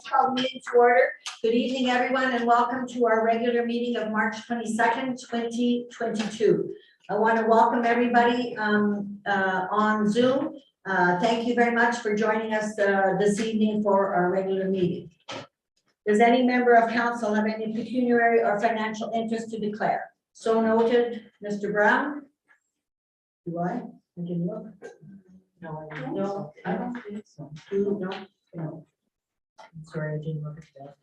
to call the meeting to order. Good evening, everyone, and welcome to our regular meeting of March 22nd, 2022. I want to welcome everybody on Zoom. Thank you very much for joining us this evening for our regular meeting. Does any member of council have any pecuniary or financial interest to declare? So noted, Mr. Brown. Do I? I didn't look. No, I don't think so. No. I'm sorry, I didn't look at that.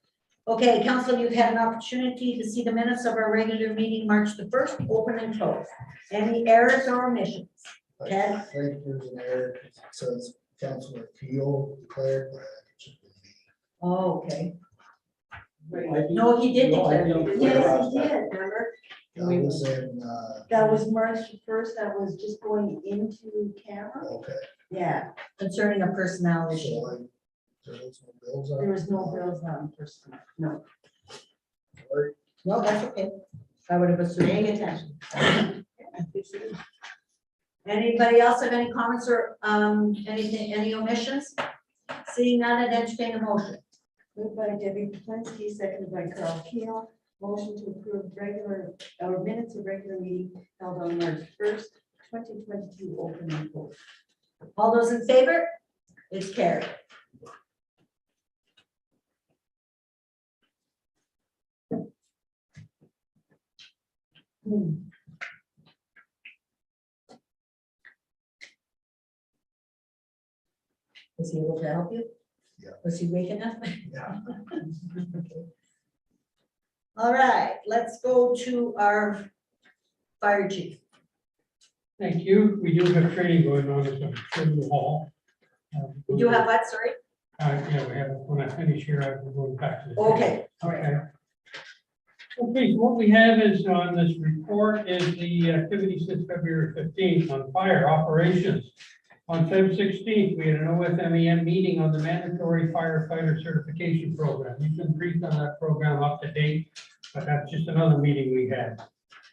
Okay, council, you've had an opportunity to see the minutes of our regular meeting, March the 1st, open and closed. Any errors or omissions? I Ted? think there's an error. It says Councilor Keel declared, but it should be me. Oh, okay. No, he did declare. Yes, he did, remember? That was in, That was March first, that was just going into camera? okay, Yeah, Concerning a personnel issue. so like, there was no bills on. there was no bills on person, no. Sorry. No, that's okay. I would have assumed. Paying attention. Anybody else have any comments or anything, any omissions? Seeing none, I'd entertain a motion. Moved by Debbie Plinsky, seconded by Carl Keel. Motion to approve minutes of regular meeting held on March 1st, 2022, open and closed. All those in favor? It's carried. Was he able to help you? Yeah. Was he waking up? Yeah. Okay. All right, let's go to our fire chief. Thank you. We do have training going on at the hall. You do have what, sorry? Yeah, we have, when I finish here, I'm going back to the. Okay, all right. Okay. Okay, so what we have is on this report is the activity since February 15th on fire operations. On Feb 16th, we had an OFMEM meeting on the mandatory firefighter certification program. You've been briefed on that program up to date, but that's just another meeting we had.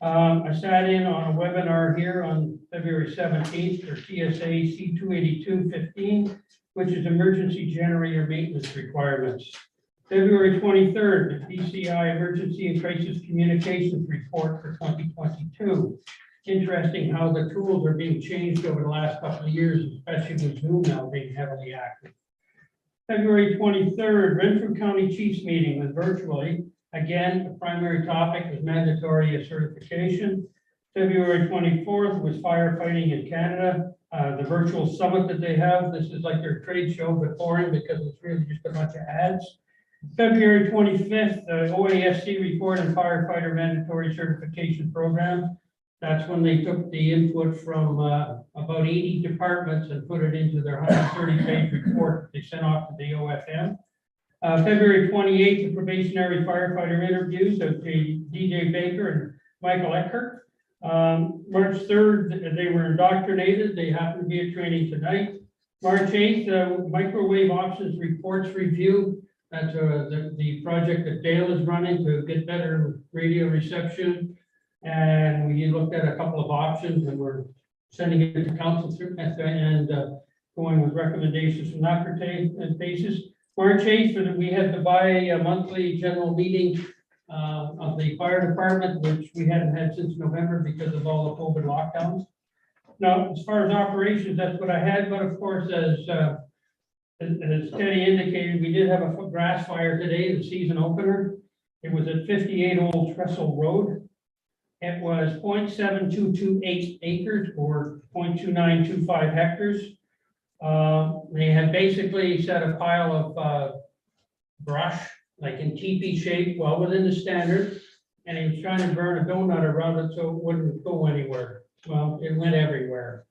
I sat in on a webinar here on February 17th for TSA C282-15, which is emergency generator maintenance requirements. February 23rd, the PCI Emergency and Crisis Communications Report for 2022. Interesting how the tools are being changed over the last couple of years, especially with Zoom now being heavily active. February 23rd, Renfrew County Chiefs meeting was virtually. Again, the primary topic was mandatory certification. February 24th was firefighting in Canada, the virtual summit that they have. This is like their trade show, but boring because it's really just a bunch of ads. February 25th, the OASC report and firefighter mandatory certification program. That's when they took the input from about 80 departments and put it into their 130-page report they sent off to the OFM. February 28th, the probationary firefighter interviews of DJ Becker and Michael Eckert. March 3rd, they were indoctrinated. They happen to be at training tonight. March 8th, microwave options reports review. That's the project that Dale is running to get better radio reception. And we looked at a couple of options and we're sending it to council through and going with recommendations from that basis. March 8th, we had the bi-monthly general meeting of the fire department, which we hadn't had since November because of all the COVID lockdowns. Now, as far as operations, that's what I had, but of course, as Teddy indicated, we did have a grass fire today, the season opener. It was at 58 Old Trestle Road. It was 0.7228 acres or 0.2925 hectares. They had basically set a pile of brush, like in teepee shape, well within the standard, and he was trying to burn a donut around it so it wouldn't go anywhere. Well, it went everywhere.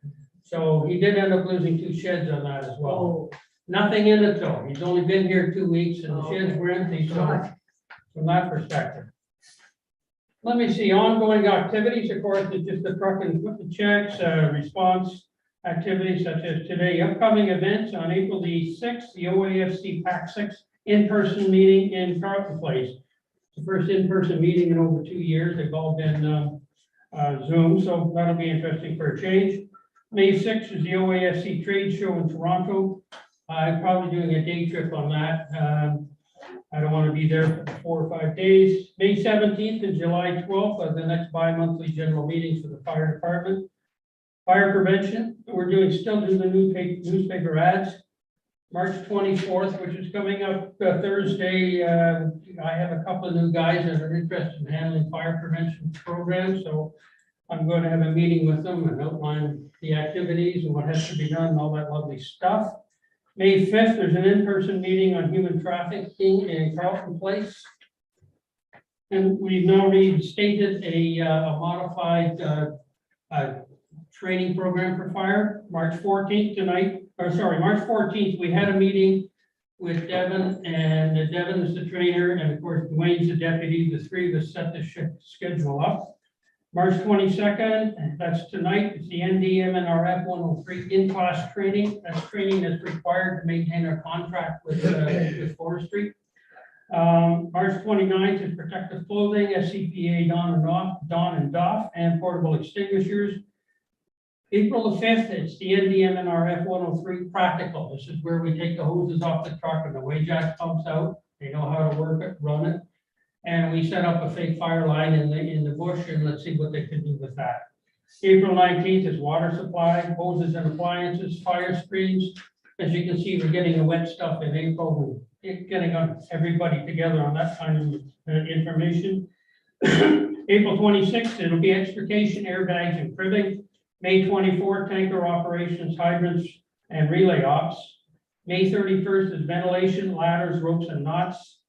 So he did end up losing 2 sheds on that as well. Oh, Nothing in it though. He's only been here 2 weeks and the sheds were empty, so God. from that perspective. Let me see, ongoing activities, of course, it's just the truck and equipment checks, response activities such as today, upcoming events on April the 6th, the OAFC PAC 6 in-person meeting in Carlton Place. It's the first in-person meeting in over 2 years. They've all been Zoom, so that'll be interesting for a change. May 6th is the OAFC trade show in Toronto. I'm probably doing a day trip on that. I don't want to be there for 4 or 5 days. May 17th and July 12th are the next bi-monthly general meetings for the fire department. Fire prevention, we're still doing the newspaper ads. March 24th, which is coming up Thursday, I have a couple of new guys that are interested in handling fire prevention programs, so I'm going to have a meeting with them and outline the activities and what has to be done and all that lovely stuff. May 5th, there's an in-person meeting on human trafficking in Carlton Place. And we've now reinstated a modified training program for fire. March 14th March 14th, we had a meeting with Devin, and Devin is the trainer, and of course, Dwayne's the deputy. The three of us set the schedule up. March 22nd, that's tonight, it's the NDMNRF 103 in-class training. That's training that's required to maintain our contract with forestry. March 29th is protective clothing, SCPA Dawn and Doff, and portable extinguishers. April the 5th, it's the NDMNRF 103 practical. This is where we take the hoses off the truck and the Wajax pumps out. They know how to work it, run it. And we set up a fake fire line in the bush, and let's see what they can do with that. April 19th is water supply, hoses and appliances, fire screens. As you can see, we're getting the wet stuff in April and getting everybody together on that kind of information. April 26th, it'll be extrication, airbags, and cribbing. May 24th, tanker operations, hydrants, and relay ops. May 31st is ventilation, ladders, ropes, and knots.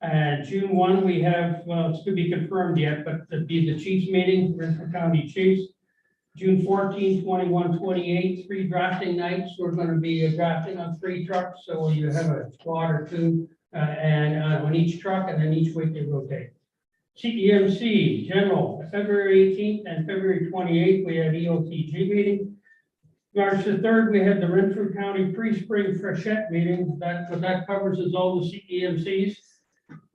And June 1, we have, well, it's to be confirmed yet, but it'll be the chiefs meeting, Renfrew County Chiefs. June 14, 21, 28, 3 drafting nights. We're going to be drafting on 3 trucks, so you have a squad or 2 on each truck, and then each week they rotate. CEMC General, February 18th and February 28th, we had EOTG meeting. March the 3rd, we had the Renfrew County Pre-Spring Freshette meeting. What that covers is all the CEMCs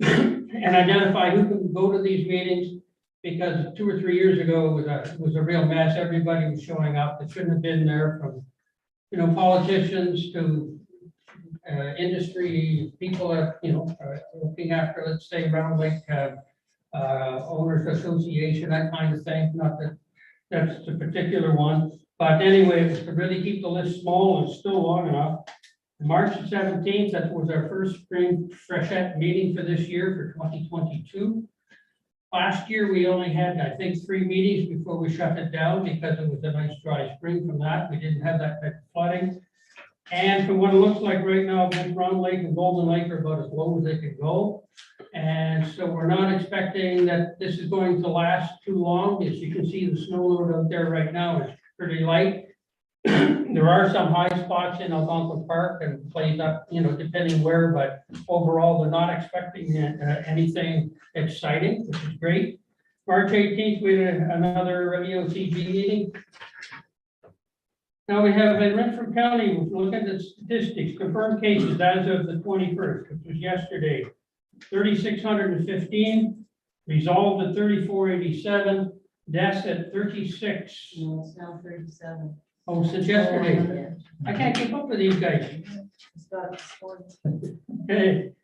and identify who can go to these meetings, because 2 or 3 years ago it was a real mess. Everybody was showing up that shouldn't have been there, from politicians to industry people that looking after, let's say, Round Lake Owners Association, that kind of thing. Not that that's the particular one, but anyway, to really keep the list small and still long enough. March 17th, that was our first spring freshette meeting for this year for 2022. Last year, we only had, I think, 3 meetings before we shut it down because it was a nice dry spring from that. We didn't have that type of flooding. And from what it looks like right now, both Round Lake and Golden Lake are about as low as they can go. And so we're not expecting that this is going to last too long. As you can see, the snow load out there right now is pretty light. There are some high spots in Algonquin Park and plays up, depending where, but overall, they're not expecting anything exciting, which is great. March 18th, we had another EOTG meeting. Now we have in Renfrew County, we're looking at the statistics, confirmed cases as of the 21st, which was yesterday, 3,615, resolved at 3,487, deaths at 36. No, it's now 37. Oh, since yesterday. I can't keep up with these guys. It's got this one. Hey,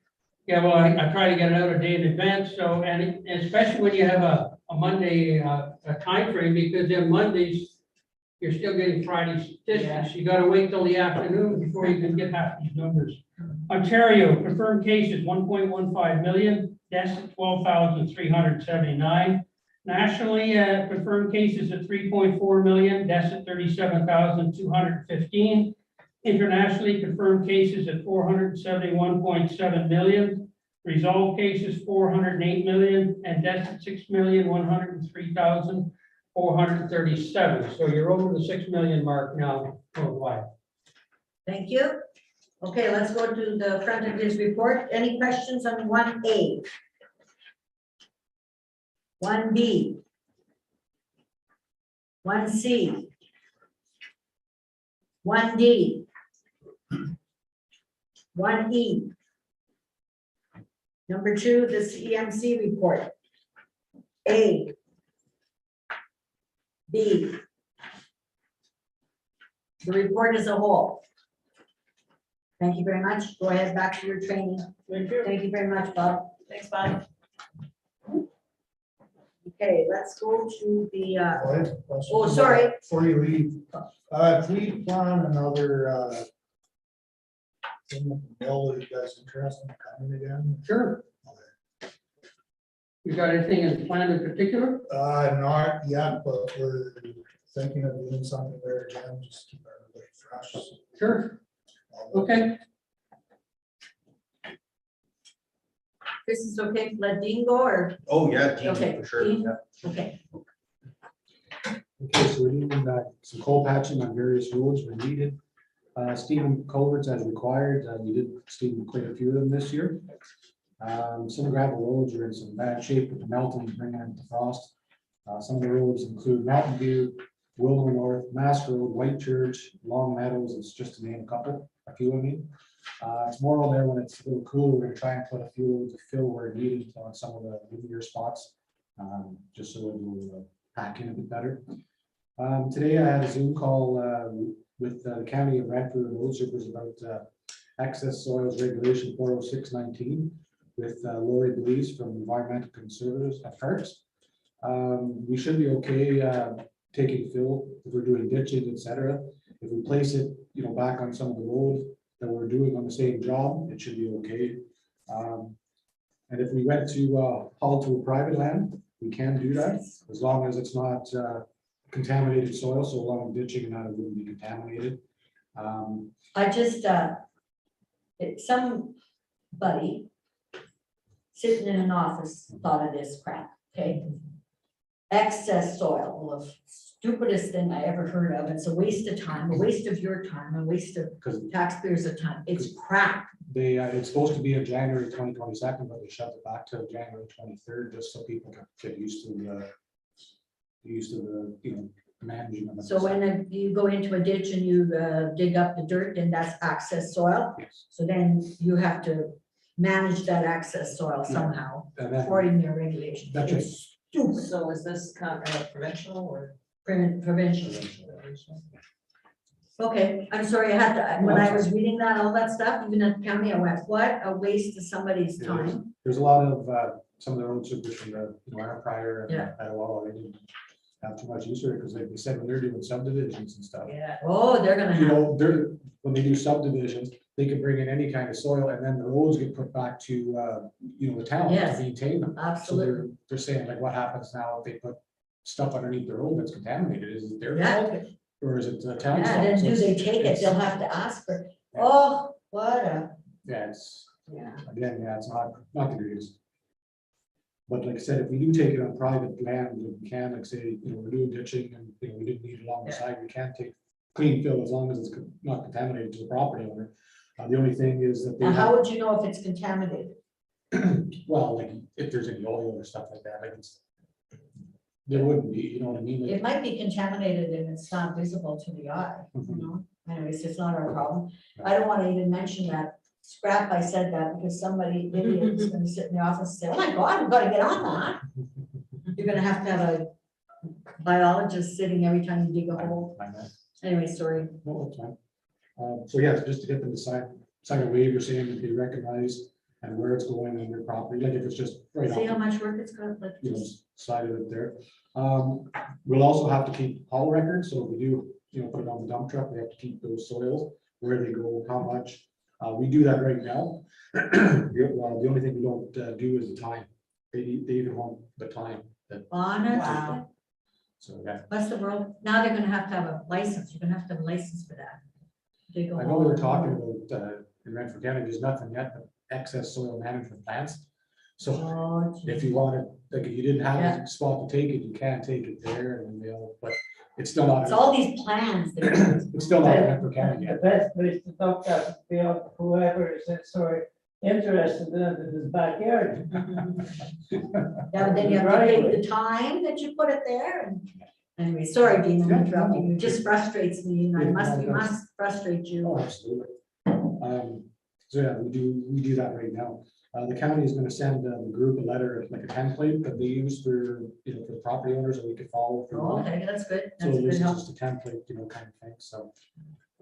yeah, well, I try to get it out a day in advance, so, and especially when you have a Monday, a time frame, because then Mondays, you're still getting Friday statistics. You gotta wait till the afternoon before you can get half these numbers. Ontario, confirmed cases, 1.15 million, deaths at 12,379. Nationally, confirmed cases at 3.4 million, deaths at 37,215. Internationally, confirmed cases at 471.7 million, resolved cases 408 million, and deaths at 6,103,437. So you're over the 6 million mark now worldwide. Thank you. Okay, let's go to the front of his report. Any questions on 1A? 1B? 1C? 1D? 1E? Number 2, the CEMC report. A, B. The report as a whole. Thank you very much. Go ahead, back to your training. Thank you. Thank you very much, Bob. Thanks, Bob. Okay, let's go to the, Question oh, sorry. Before you leave, if we plan another, thing with the mill, are you guys interested in coming again? Sure. You got anything in plan in particular? Not yet, but we're thinking of doing something there again, just keep everybody fresh. Sure. Okay. This is okay, let Dean go or, Oh, yeah, Okay, Dean, for sure, Dean? yeah. okay, Okay, so we're doing some coal patching on various roads where needed. Stephen culverts as required, we did Stephen quite a few of them this year. Some gravel roads are in some bad shape with the melting, bringing in the frost. Some of the roads include Mountain View, Willow North, Mass Road, White Church, Long Meadows, it's just to name a few I mean. Tomorrow there, when it's a little cooler, we're gonna try and put a few loads of fill where needed on some of the windier spots. Just so it will pack in a bit better. Today I had a Zoom call with the County of Radford Road Supers about excess soils regulation 40619 with Lori Belize from Environmental Conservatives at Parks. We should be okay taking fill if we're doing ditching, etc. If we place it, back on some of the road that we're doing on the same job, it should be okay. And if we went to haul to a private land, we can do that as long as it's not contaminated soil, so long as ditching and that it wouldn't be contaminated. I just, somebody sitting in an office thought of this crap, okay? Excess soil, well, the stupidest thing I ever heard of, it's a waste of time, a waste of your time, a waste of Because taxpayers' of time, it's crap. they, it's supposed to be in January 2022, but they shoved it back to January 23rd, just so people can get used to the managing of it. So when you go into a ditch and you dig up the dirt, then that's excess soil, Yes. so then you have to manage that excess soil somehow, And then, according to your regulations. That's right. It's stupid, So is this provincial or? provincial. Okay, I'm sorry, I had to, when I was reading that, all that stuff, even at the county, I went, what a waste of somebody's Yeah, time. there's a lot of some of the road supers from the our prior and Yeah. Etowah, they didn't have too much use for it because they said when they're doing subdivisions and stuff. Yeah. Oh, they're gonna have, They're, when they do subdivisions, they can bring in any kind of soil and then the roads get put back to, the town Yes. to maintain them. So absolutely, they're saying like, what happens now if they put stuff underneath the road that's contaminated? Is it their yeah, fault or is it the town's yeah, fault? then So do it's- they take it, it's- they'll have to ask for, oh, what a, Yeah, it's, yeah. again, yeah, it's not the greatest. But like I said, if we do take it on private land, we can, like say, we're doing ditching and, we didn't need it along the side, we can take clean fill as long as it's not contaminated to the property owner. The only thing is that they Now, have, how would you know if it's contaminated? well, like, if there's any oil or stuff like that, like it's, there wouldn't be, you know what I mean? Like, It might be contaminated and it's not visible to the eye, you know, anyways, it's not our problem. I don't wanna even mention that scrap, I said that because somebody, idiot is gonna sit in the office and say, oh my God, we've gotta get on that. You're gonna have a biologist sitting every time you dig a hole. I know. Anyway, sorry. No, that's fine. So yeah, just to get them to sign a waiver saying that they recognize and where it's going on their property, like if it's just right See how off, much work it's got, like, side of it there. We'll also have to keep haul records, so if we do, put it on the dump truck, we have to keep those soils, where they go, how much. We do that right now. The only thing we don't do is the time. They even want the time. honest. Wow. So yeah, What's the world, now they're gonna have to have a license, you're gonna have to have a license for that. Dig a I know hole. we were talking about in Renfrew County, there's nothing yet but excess soil management plans. So Oh, if gee. you wanted, like, if you didn't have Yeah. a spot to take it, you can take it there and they'll, but it's still not, It's all these plans. that- it's still not in Renfrew County The yet. best place to dump that would be out whoever is interested in it in his backyard. Yeah, but then you have to take the time that you put it there and, anyway, sorry, Dean, I'm interrupting you, it just frustrates me, and we must frustrate Oh, you. absolutely. So yeah, we do that right now. The county is gonna send the group a letter, like a template that they use for, for property owners that we could follow. if we Oh, want. okay, that's good, So that's a this good is help. just a template, kind of thing, so.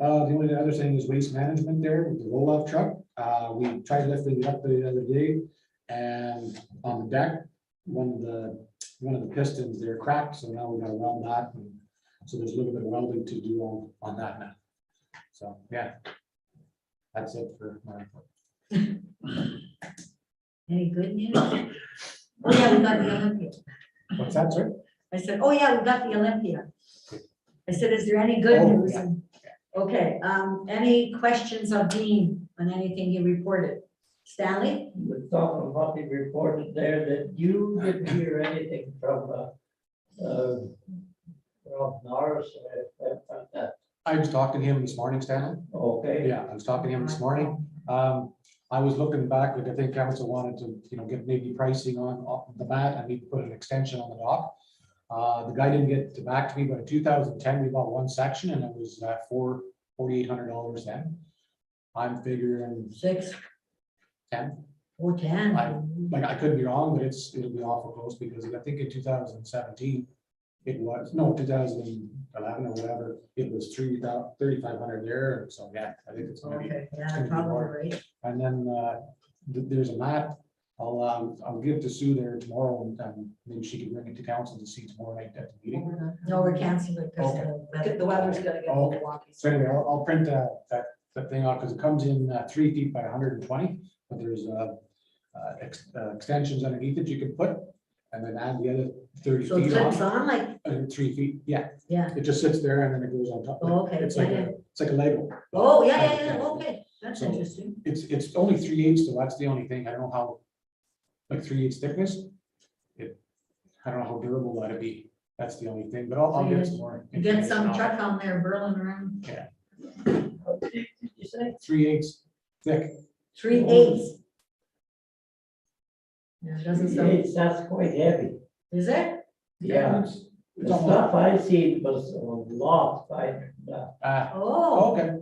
The only other thing is waste management there with the roll-off truck. We tried lifting it up the other day, and on the deck, one of the pistons there cracked, so now we gotta weld that. And so there's a little bit of welding to do on that now. So, yeah. That's it for my report. Any good news? Oh, yeah, we got the Olympia. What's that, sir? I said, oh, yeah, we got the Olympia. I said, is there any good Oh, news? yeah. Okay, any questions of Dean on anything he reported? Stanley? We're talking about the reported there that you didn't hear anything from Norris or that. I was talking to him this morning, Stanley. Okay. Yeah, I was talking to him this morning. I was looking back, like I think council wanted to, get maybe pricing on the mat and maybe put an extension on the dock. The guy didn't get back to me, but in 2010, we bought one section and it was $4,800 then. I'm figuring 6, 10. or 10. I could be wrong, but it'll be awful close because I think in 2017, it was, no, 2011 or whatever, it was 3,500 there. So yeah, I think it's gonna be. Okay, it's yeah, gonna be probably more. right. And then there's a map. I'll give to Sue there tomorrow and maybe she can bring it to council to see tomorrow night at the meeting. No, we're canceling it because the weather's gonna get a little wonky. So anyway, I'll print that thing out because it comes in 3 feet by 120, but there's extensions underneath it you can put and then add the other 30 So it feet clips on. on like, 3 feet, yeah. yeah. It just sits there and then it goes on top. Oh, okay, It's like yeah, it's like a Lego. Oh, yeah, okay, that's So- interesting. It's only 3/8, so that's the only thing. I don't know how, like 3/8 thickness. I don't know how durable that'd be. That's the only thing, but I'll get some more. You get some information on it. truck on there burling around, How big did you say? 3/8 thick. 3/8. Yeah, it doesn't sound, It's, that's quite heavy. is it? Yeah. It's The almost- stuff I seen was a lot finer than that. Oh, Okay,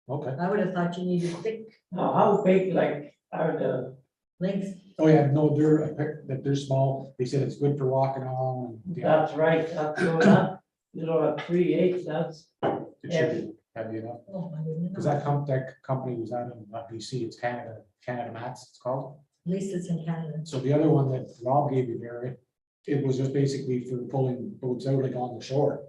okay. I would have thought you needed thick Now, how big like are the, links. Oh, yeah, no, they're small. They said it's good for walking on. And, yeah, that's right, that's so that, at 3/8, that's it should be heavy enough. Oh, I didn't Because know. that company was out in BC, it's Canada Mats, it's called. At least it's in Canada. So the other one that Rob gave you there, it was just basically for pulling boats out like on the shore.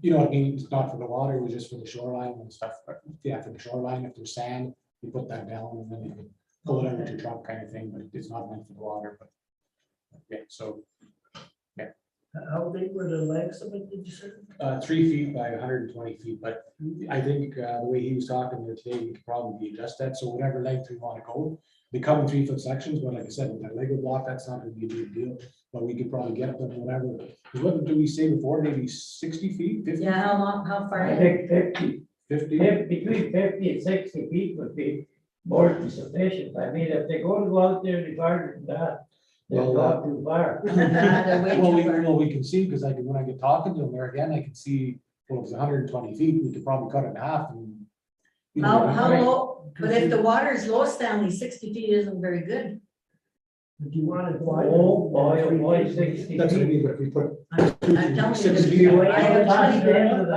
You know what I mean? It's not for the water, it was just for the shoreline and stuff. But yeah, for the shoreline, if there's sand, you put that down and then you can pull it out with your truck kind of thing, but it's not meant for the water, but. Yeah, so how big were the legs of it, did you say? 3 feet by 120 feet, but I think the way he was talking there today, we could probably adjust that, so whatever length we want to go. They come in 3-foot sections, but like I said, with that Lego block, that's not gonna be a big deal, but we could probably get them whatever. What did we say before, maybe 60 feet, 50? Yeah, how long, how far? I think 50, 50? between 50 and 60 feet would be more than sufficient. I mean, if they go out there and farther than that, they'll Well, go too far. They're way too far. Well, we can see, because I can, when I get talking to them there again, I can see, well, if it's 120 feet, we could probably cut it in half and. you know, How Right. low, but if the water is low, Stanley, 60 feet isn't very good. If you want to. Oh, boy, 60 That's what I feet. mean, but if we put. I'm telling you, 60 the- feet, I have 20 feet. I don't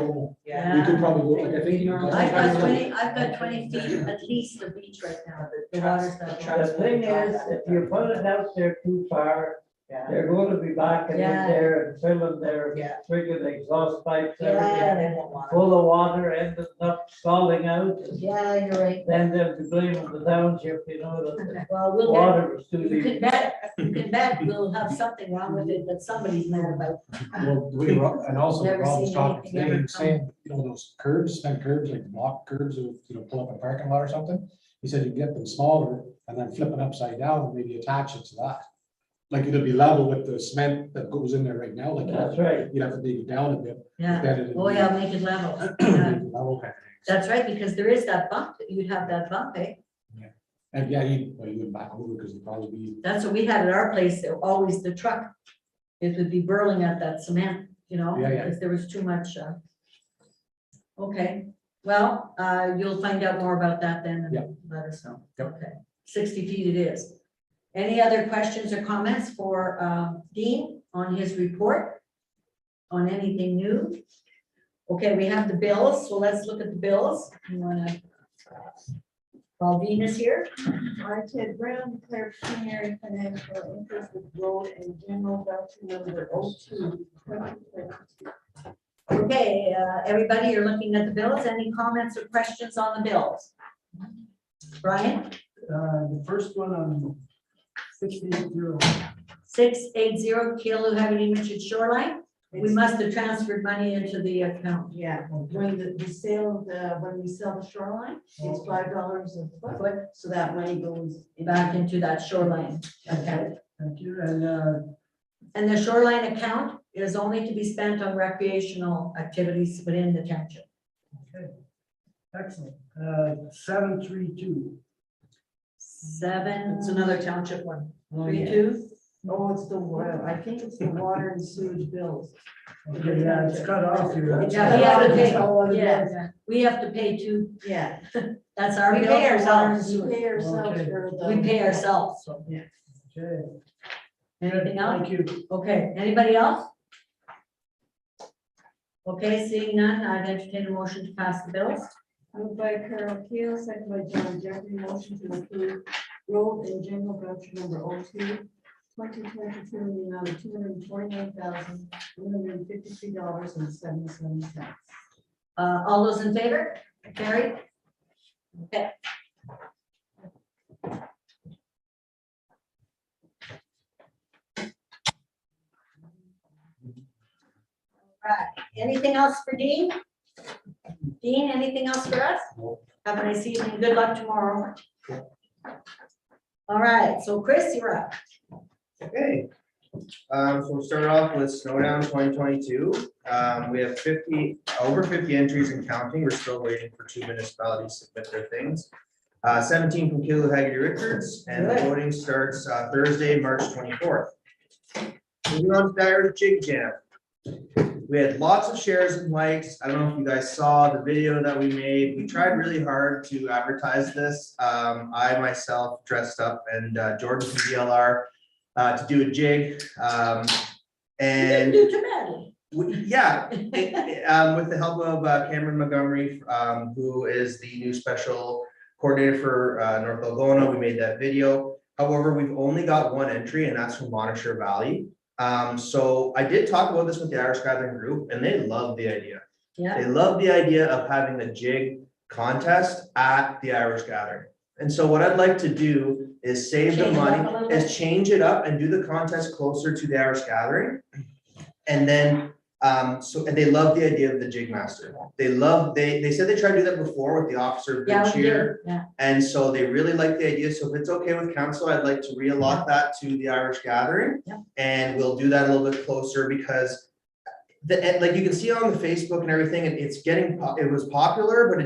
know, we could probably go, like, I think. you can- I've got 20 feet at least of beach right now, the water's not. The thing is, if you put it out there too far, they're going to be back in Yeah. there and filling their Yeah. friggin' exhaust pipes, Yeah, everything, they won't want it. full of water, ended up stalling out. Yeah, you're right. Then they'll be blaming the township, that Well, the we'll get, water was too you deep. can bet we'll have something wrong with it that somebody's mad about. Well, the way and also Never Rob was seen talking anything today, ever he was saying, those curbs, cement curbs, like block curbs, pull up in a parking lot or something. He said you get them smaller and then flip it upside down and maybe attach it to that. Like it'll be level with the cement that goes in there right now, like That's right. you'd have to dig it down a bit. Yeah, then it'd oh be- yeah, make it level. make Yeah. it level kind of thing. That's right, because there is that bump, you'd have that bump, eh? And yeah, you would back over because it'd probably be, That's what we had at our place, always the truck. It would be burling at that cement, Yeah, yeah. because there was too much. Okay, well, you'll find out more about that then Yeah. and let us know. Yep. Okay, 60 feet it is. Any other questions or comments for Dean on his report? On anything new? Okay, we have the bills, so let's look at the bills. You wanna? While Dean is here, I, Ted Brown, declare pecuniary financial interest with road and general voucher number 02, 2022. okay, everybody, you're looking at the bills. Any comments or questions on the bills? Brian? The first one on 680. 680 Kealoo Richard Shoreline. We must have transferred money into the account. Yeah, when the sale of the, when we sell the shoreline, it's $5 a foot, so that money goes Back into that shoreline. Okay. Thank you. And the shoreline account is only to be spent on recreational activities within the township. Okay, excellent. 732. Seven. another township one. 32. Oh, it's the water, I think it's the water and sewage bills. Okay, yeah, it's cut off here. Yeah, we have to pay, Yeah. yeah, we have to pay too. Yeah. That's our We bill. pay for water and ourselves, we sewer. pay ourselves Okay. for the. We pay ourselves, so. Okay. Anything else? Thank you. Okay, anybody else? Okay, seeing none, I'd entertain a motion to pass the bills. Moved by Carol Keel, second by John Jeffrey, motion to approve road and general voucher number 02, 2022, in the amount of $249,153.77. All those in favor? Carried? Okay. Right, anything else for Dean? Dean, anything else for us? No. Have a nice evening, good luck tomorrow. All right, so Chris, you're up. Okay, so we'll start off with Snowdown 2022. We have over 50 entries and counting. We're still waiting for 2 municipalities to submit their things. 17 from Kealoo Richards, and the Good. voting starts Thursday, March 24th. Moving on to the Irish Jig Jam. We had lots of shares and likes. I don't know if you guys saw the video that we made. We tried really hard to advertise this. I myself dressed up and Jordan from DLR to do a jig. You And didn't do too badly. with the help of Cameron Montgomery, who is the new special coordinator for North Algona, we made that video. However, we've only got one entry, and that's from Monasher Valley. So I did talk about this with the Irish Gathering group, and they love the idea. Yeah, They love the idea of having a jig contest at the Irish Gathering. And so what I'd like to do is save the Change it up a money, little is bit. change it up and do the contest closer to the Irish Gathering. And then, and they love the idea of the jig master. They said they tried to do that before with the officer of yeah, good we did, cheer. yeah. And so they really like the idea. So if it's okay with council, I'd like to reallot that to the Irish Gathering. Yep. And we'll do that a little bit closer because like you can see on the Facebook and everything, it's getting, it was popular, but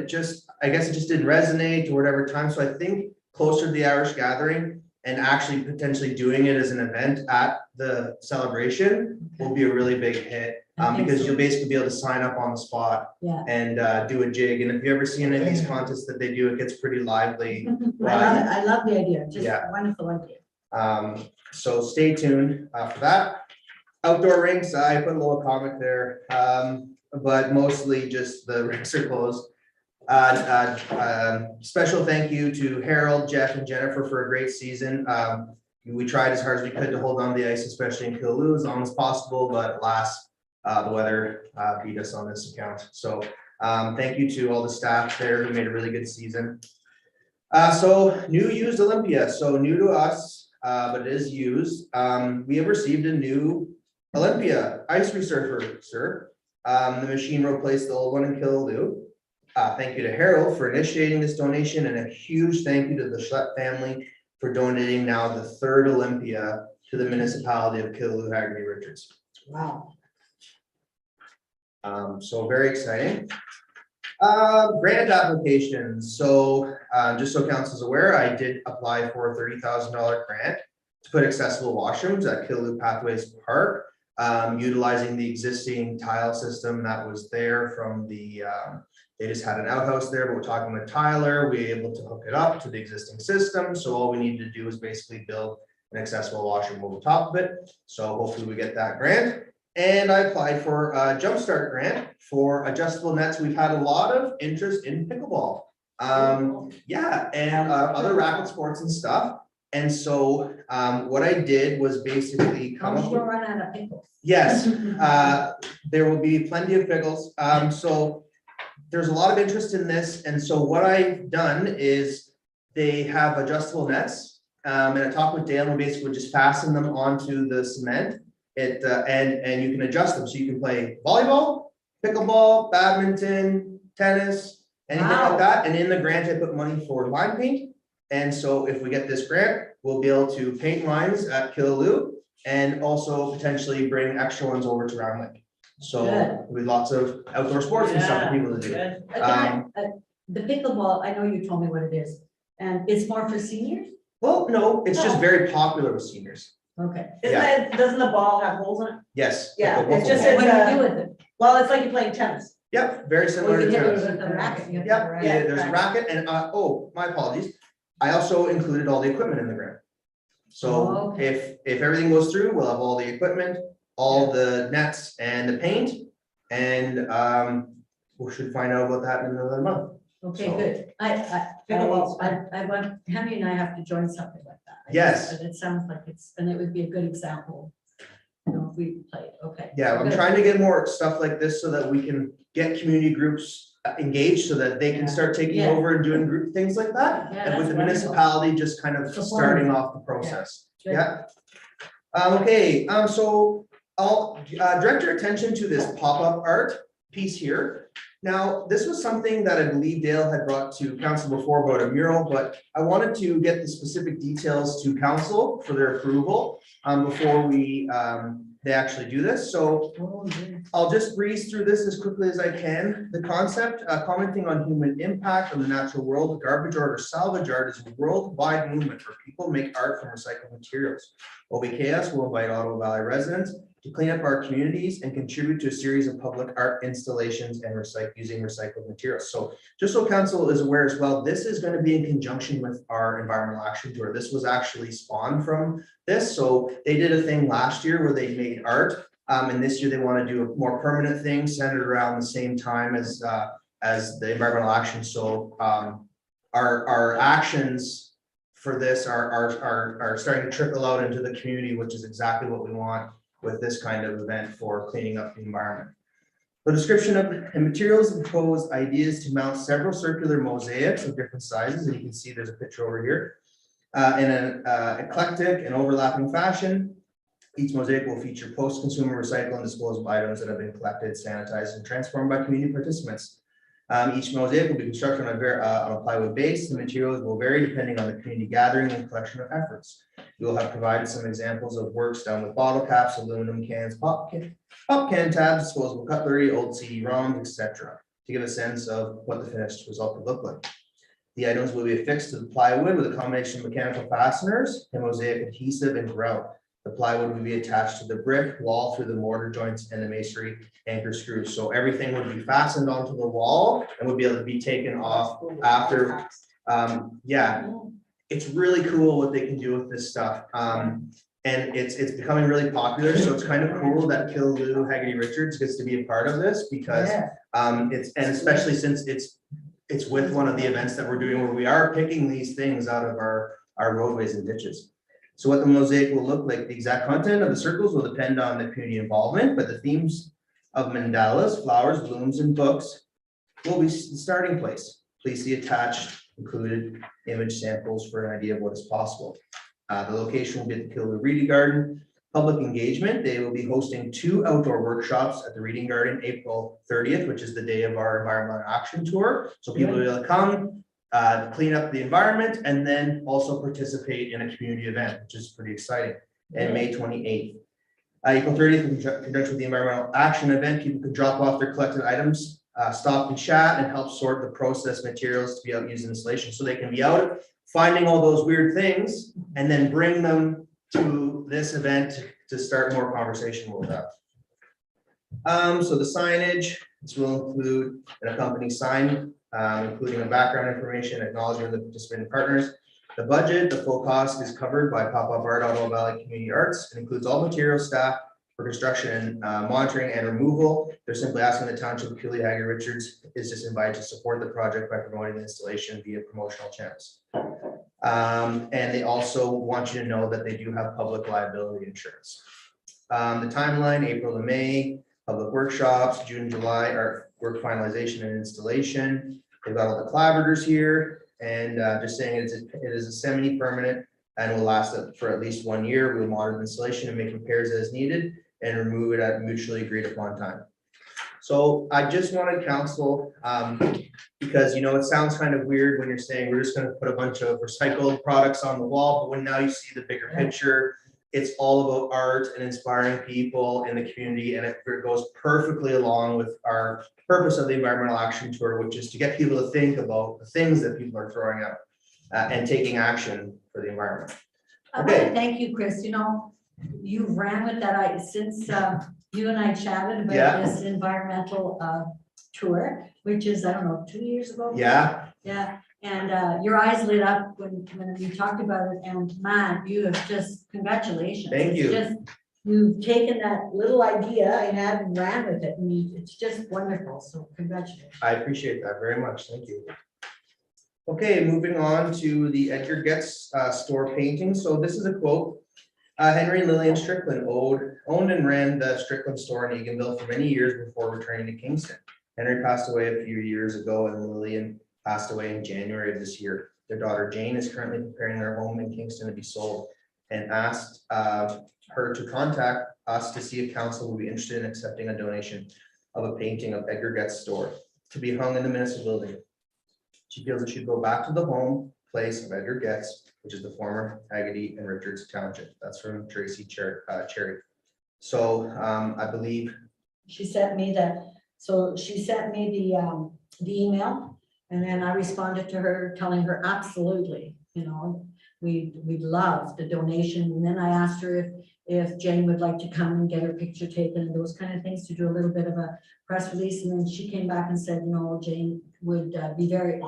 I guess it just didn't resonate or whatever time. So I think closer to the Irish Gathering and actually potentially doing it as an event at the celebration will be a really big hit. I think Because so. you'll basically be able to sign up on the spot Yeah. and do a jig. And if you ever see any of these contests that they do, it gets pretty lively. I love the idea, just Yeah. a wonderful idea. So stay tuned for that. Outdoor rinks, I put a little comment there, but mostly just the rinks are closed. Special thank you to Harold, Jeff, and Jennifer for a great season. We tried as hard as we could to hold on to the ice, especially in Kealoo, as long as possible, but alas, the weather beat us on this account. So thank you to all the staff there who made a really good season. So new used Olympia, so new to us, but it is used. We have received a new Olympia ice resurfer, sir. The machine replaced the old one in Kealoo. Thank you to Harold for initiating this donation, and a huge thank you to the Schlepp family for donating now the third Olympia to the municipality of Kealoo Richards. Wow. So very exciting. Grant applications. So just so council's aware, I did apply for a $30,000 grant to put accessible washrooms at Kealoo Pathways Park, utilizing the existing tile system that was there from the, they just had an outhouse there, but we're talking with Tyler, we were able to hook it up to the existing system. So all we need to do is basically build an accessible washroom over top of it. So hopefully we get that grant. And I applied for a Jumpstart grant for adjustable nets. We've had a lot of interest in pickleball. Yeah, and other racket sports and stuff. And so what I did was basically come I'm up sure with, run out of pickles. yes, there will be plenty of pickles. So there's a lot of interest in this. And so what I've done is they have adjustable nets. And I talked with Dale and basically would just fasten them onto the cement. And you can adjust them. So you can play volleyball, pickleball, badminton, tennis, anything Wow. like that. And in the grant, I put money for line paint. And so if we get this grant, we'll be able to paint lines at Killaloo and also potentially bring extra ones over to Round Lake. So Good. with lots of outdoor sports and stuff for Yeah, people to do. Good. The pickleball, I know you told me what it is, and it's more for seniors? Well, no, it's just very popular with seniors. Okay. Doesn't the ball have holes in it? Yes. Yeah, like a it just wiffle What ball. do you do with it? Well, it's like you're playing tennis. Yep, very Well, similar you to hit it tennis. with a racket. You hit Yep, the racket. yeah, there's a racket and, oh, my apologies. I also included all the equipment in the grant. So Okay. if everything goes through, we'll have all the equipment, all the nets and the paint. And we should find out about that in another month. Okay, So- good. I want, Henry and I have to join something like that. Yes. And it sounds like and it would be a good example. You know, if we played, okay. Yeah, I'm Good. trying to get more stuff like this so that we can get community groups engaged so that they can start taking Yeah. over and doing group things like that. Yeah, And with that's the wonderful. municipality just kind of Supporting. starting off the process. Good. Yeah. Okay, so I'll direct your attention to this pop-up art piece here. Now, this was something that I believe Dale had brought to council before about a mural, but I wanted to get the specific details to council for their approval before they actually do this. So Oh, yeah. I'll just breeze through this as quickly as I can. The concept, commenting on human impact on the natural world, garbage art or salvage art is a worldwide movement where people make art from recycled materials. OBKS will invite Ottawa Valley residents to clean up our communities and contribute to a series of public art installations and using recycled materials. So just so council is aware as well, this is going to be in conjunction with our environmental action tour. This was actually spawned from this. So they did a thing last year where they made art. And this year they want to do a more permanent thing centered around the same time as the environmental action. So our actions for this are starting to trickle out into the community, which is exactly what we want with this kind of event for cleaning up the environment. The description of the materials and proposed ideas to mount several circular mosaics of different sizes, and you can see there's a picture over here, in an eclectic and overlapping fashion. Each mosaic will feature post-consumer recycled and disposable items that have been collected, sanitized, and transformed by community participants. Each mosaic will be constructed on a plywood base. The materials will vary depending on the community gathering and collection of efforts. We will have provided some examples of works done with bottle caps, aluminum cans, pop can tabs, disposable cutlery, old CD-ROMs, etc., to give a sense of what the finished result would look like. The items will be affixed to the plywood with a combination of mechanical fasteners and mosaic adhesive and grout. The plywood would be attached to the brick wall through the mortar joints and the masonry anchor screws. So everything would be fastened onto the wall and would be able to be taken off after. Yeah, it's really cool what they can do with this stuff. And it's becoming really popular. So it's kind of cool that Killaloo Haggerty Richards gets to be a part of this because and especially since it's with one of the events that we're doing where we are picking these things out of our roadways and ditches. So what the mosaic will look like, the exact content of the circles will depend on the community involvement, but the themes of mandalas, flowers, blooms, and books will be the starting place. Please see attached included image samples for an idea of what is possible. The location will be at the Killaloo Reading Garden. Public engagement, they will be hosting 2 outdoor workshops at the Reading Garden, April 30th, which is the day of our environmental action tour. So people will be able to come, clean up the environment, and then also participate in a community event, which is pretty exciting. And May 28th. April 30th, in conjunction with the environmental action event, people can drop off their collected items, stop and chat, and help sort the processed materials to be out used in installation. So they can be out finding all those weird things and then bring them to this event to start more conversation with that. So the signage, this will include an accompanying sign, including a background information, acknowledgement of the participant partners. The budget, the full cost is covered by Pop-Up Art, Ottawa Valley Community Arts. It includes all material, staff, for construction and monitoring and removal. They're simply asking the township of Hager Richards is just invited to support the project by promoting the installation via promotional channels. And they also want you to know that they do have public liability insurance. The timeline, April to May, public workshops, June, July, are work finalization and installation. They've got all the collaborators here, and just saying it is a semi-permanent and will last for at least 1 year. We'll monitor installation and make repairs as needed and remove it at mutually agreed upon time. So I just wanted council, because it sounds kind of weird when you're saying we're just going to put a bunch of recycled products on the wall, but when now you see the bigger picture, it's all about art and inspiring people in the community, and it goes perfectly along with our purpose of the environmental action tour, which is to get people to think about the things that people are throwing out and taking action for the environment. I want to thank you, Chris. You ran with that since you and I chatted about this environmental tour, which is, I don't know, 2 years ago. Yeah. Yeah, and your eyes lit up when we talked about it, and man, you have just, congratulations. Thank you. It's just, you've taken that little idea I had and ran with it, and it's just wonderful, so congratulations. I appreciate that very much. Thank you. Okay, moving on to the Edgar Getz store painting. So this is a quote. Henry and Lillian Strickland owned and ran the Strickland store in Eganville for many years before returning to Kingston. Henry passed away a few years ago, and Lillian passed away in January of this year. Their daughter Jane is currently preparing their home in Kingston to be sold, and asked her to contact us to see if council would be interested in accepting a donation of a painting of Edgar Getz store to be hung in the municipal building. She feels it should go back to the home place of Edgar Getz, which is the former Haggerty and Richards Township. That's from Tracy Cherry. So I believe She sent me the email, and then I responded to her telling her absolutely, we'd love the donation. And then I asked her if Jane would like to come and get her picture taken and those kind of things, to do a little bit of a press release. And then she came back and said, no, Jane would be very